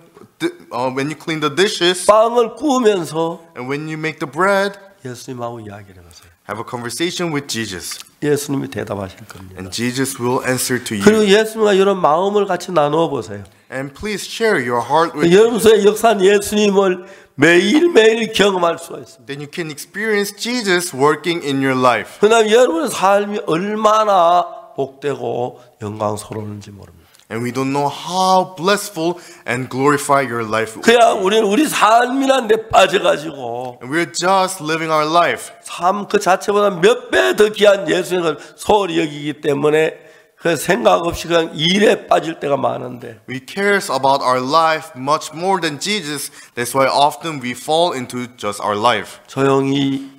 clean the dishes, 빵을 구우면서 and when you make the bread, 예수님하고 이야기를 해보세요. have a conversation with Jesus, 예수님이 대답하실 겁니다. and Jesus will answer to 그리고 you. 예수님과 이런 마음을 같이 나누어 보세요. And please share your heart with 여러분 Jesus. 속에 역사한 예수님을 매일매일 경험할 수가 있습니다. Then you can experience Jesus working in your life. 그다음 여러분의 삶이 얼마나 복되고 영광스러운지 모릅니다. And we don't know how blissful and glorify your life. 그냥 우리는 우리 삶이란 데 빠져가지고 And we're just living our life. 삶 그 자체보다 몇 배 더 귀한 예수님을 소홀히 여기기 때문에 그 생각 없이 그냥 일에 빠질 때가 많은데 We cares about our life much more than Jesus. That's why often we fall into just our life. 조용히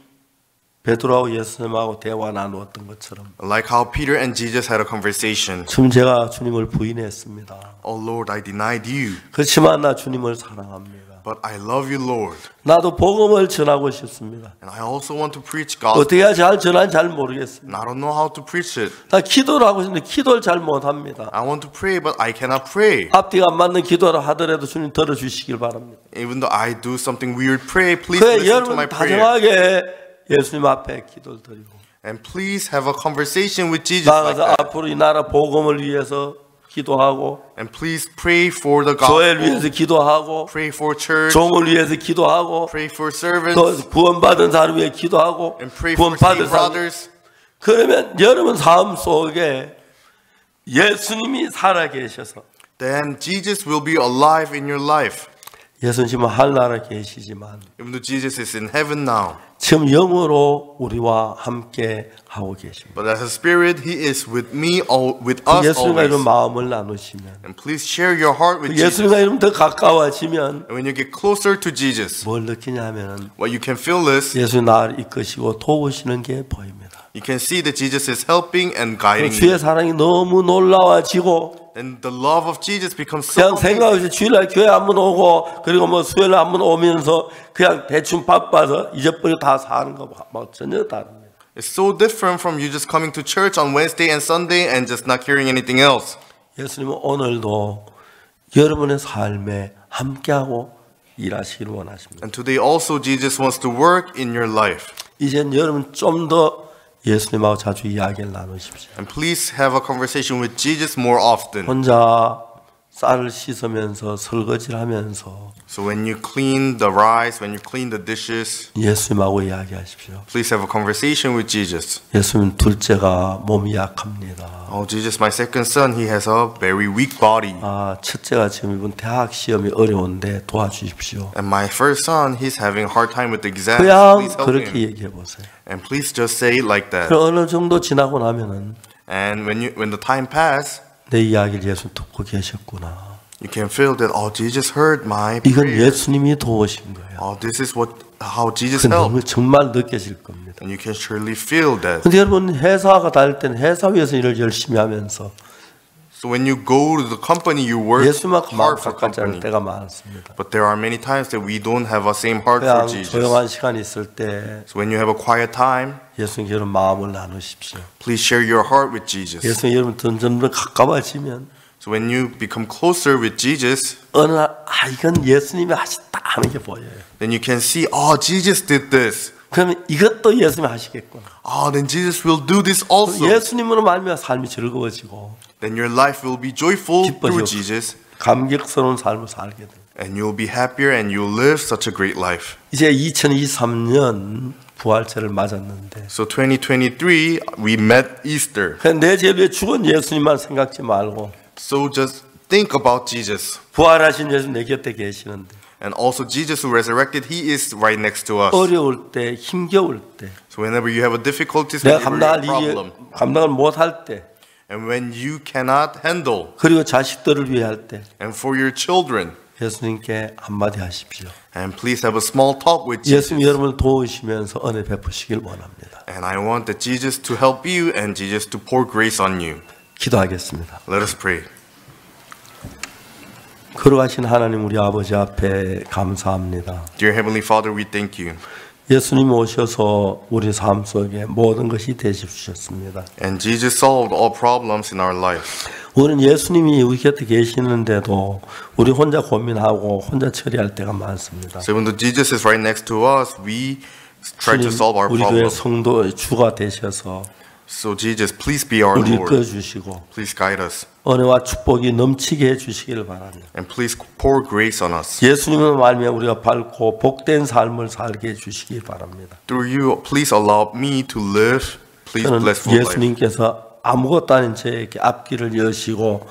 베드로하고 예수님하고 대화 나누었던 것처럼 Like how Peter and Jesus had a conversation. 지금 제가 주님을 부인했습니다. Oh Lord, I denied you, 그렇지만 나 주님을 사랑합니다. but I love you, Lord. 나도 복음을 전하고 싶습니다. And I also want to preach gospel. 어떻게 해야 잘 전하는지 잘 모르겠습니다. And I don't know how to preach it. 나 기도를 하고 싶은데 기도를 잘 못합니다. I want to pray, but I cannot pray. 앞뒤가 안 맞는 기도를 하더라도 주님 들어주시길 바랍니다. Even though I do something weird, pray, please 그래 listen to 여러분 my prayer. 다정하게 예수님 앞에 기도를 드리고 And please have a conversation with Jesus like 나가서 that. 앞으로 이 나라 복음을 위해서 기도하고 And please pray for the 교회를 위해서 gospel. 기도하고 Pray for church. 종을 위해서 기도하고 Pray for servants. 또 구원받은 사람 위해 기도하고 And pray for 구원받은 saved 사람 brothers. 그러면 여러분 삶 속에 예수님이 살아 계셔서 Then Jesus will be alive in your life. 예수님 지금 하늘나라에 계시지만 Even though Jesus is in heaven now. 지금 영으로 우리와 함께 하고 계십니다. But as a spirit, he is with me, with us 예수님과 always. 이런 마음을 나누시면 And please share your heart with Jesus. 예수님과 이름 더 가까워지면 And when you get closer to Jesus, 뭘 느끼냐면은 what you can feel is, 예수 나를 이끄시고 도우시는 게 보입니다. you can see that Jesus is helping and guiding 주의 you. 사랑이 너무 놀라워지고 And the love of Jesus becomes so 그냥 생각 amazing. 없이 주일날 교회 한번 오고 그리고 뭐 수요일 한번 오면서 그냥 대충 바빠서 잊어버리고 다 사는 거 막 전혀 다릅니다. It's so different from you just coming to church on Wednesday and Sunday and just not hearing anything else. 예수님은 오늘도 여러분의 삶에 함께하고 일하시기를 원하십니다. And today also Jesus wants to work in your life. 이젠 여러분 좀 더 예수님하고 자주 이야기를 나누십시오. And please have a conversation with Jesus more often. 혼자 쌀을 씻으면서 설거지를 하면서 So when you clean the rice, when you clean the dishes, 예수님하고 이야기하십시오. please have a conversation with Jesus. 예수님 둘째가 몸이 약합니다. Oh, Jesus, my second son, he has a very weak body. 첫째가 지금 이번 대학 시험이 어려운데 도와주십시오. And my first son, he's having a hard time with the exams. 그냥 Please help 그렇게 him. 얘기해 보세요. And please just say it like that. 그럼 어느 정도 지나고 나면은 And when the time pass, 내 이야기를 예수 듣고 계셨구나. you can feel that, oh, Jesus heard my 이건 prayer. 예수님이 도우신 거예요. Oh, this is how Jesus 그 너무 helped. 정말 느껴질 겁니다. And you can surely feel that. 근데 여러분 회사가 다닐 때는 회사에서 일을 열심히 하면서 So when you go to the company, you work 예수님하고 마음 hard for 가깝지 않을 company. 때가 많습니다. But there are many times that we don't have a same heart for 그냥 Jesus. 조용한 시간이 있을 때 So when you have a quiet time, 예수님 여러분 마음을 나누십시오. please share your heart with Jesus. 예수님 여러분 점점 더 가까워지면 So when you become closer with Jesus, 어느 날 이건 예수님이 하셨다 하는 게 보여요. then you can see, oh, Jesus did this. 그러면 이것도 예수님이 하시겠구나. Oh, then Jesus will do this also. 예수님으로 말미암아 삶이 즐거워지고 Then your life will be joyful through 기뻐지고 Jesus, 감격스러운 삶을 살게 됩니다. and you'll be happier and you'll live such a great life. 이제 2023년 부활절을 맞았는데 So 2023, we met Easter. 내 죄 위에 죽은 예수님만 생각지 말고 So just think about Jesus. 부활하신 예수 내 곁에 계시는데 And also Jesus who resurrected, he is right next to us. 어려울 때, 힘겨울 때, So whenever you have a difficulties, 내가 whenever you have 감당할 a 일이 problem, 감당을 못할 때, and when you cannot handle, 그리고 자식들을 위해 할 때 and for your children, 예수님께 한마디 하십시오. and please have a small talk with Jesus. 예수님 여러분을 도우시면서 은혜 베푸시길 원합니다. And I want that Jesus to help you and Jesus to pour grace on you. 기도하겠습니다. Let us pray. 걸어가신 하나님 우리 아버지 앞에 감사합니다. Dear Heavenly Father, we thank you. 예수님 오셔서 우리 삶 속에 모든 것이 되십셨습니다. And Jesus solved all problems in our life. 우리는 예수님이 우리 곁에 계시는데도 우리 혼자 고민하고 혼자 처리할 때가 많습니다. So even though Jesus is right next to us, we try to solve our 우리 교회 problems. 성도의 주가 되셔서 So Jesus, please be our 우리 Lord. 이끌어주시고 Please guide us. 은혜와 축복이 넘치게 해주시기를 바랍니다. And please pour grace on us. 예수님을 말미암아 우리가 밝고 복된 삶을 살게 해주시기 바랍니다. Through you, please allow me to live. Please 저는 bless full life. 예수님께서 아무것도 아닌 저에게 앞길을 여시고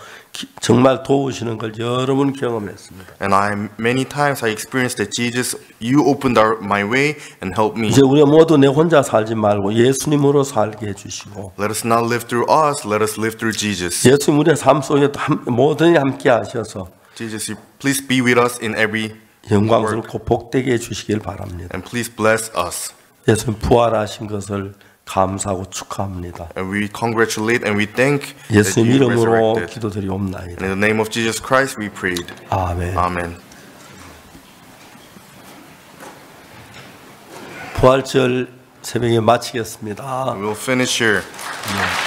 정말 도우시는 걸 여러 번 경험했습니다. And many times I experienced that Jesus, you opened my way and helped me. 이제 우리가 모두 내 혼자 살지 말고 예수님으로 살게 해주시고 Let us not live through us. Let us live through Jesus. 예수님 우리의 삶 속에 모든 함께 하셔서 Jesus, you please be with us in every work. 영광스럽고 복되게 해주시길 바랍니다. And please bless us. 예수님 부활하신 것을 감사하고 축하합니다. And we congratulate and we thank that 예수님 you 이름으로 resurrected. 기도드리옵나이다. And in the name of Jesus Christ we prayed. 아멘. Amen. 부활절 새벽에 마치겠습니다. We'll finish here. 네.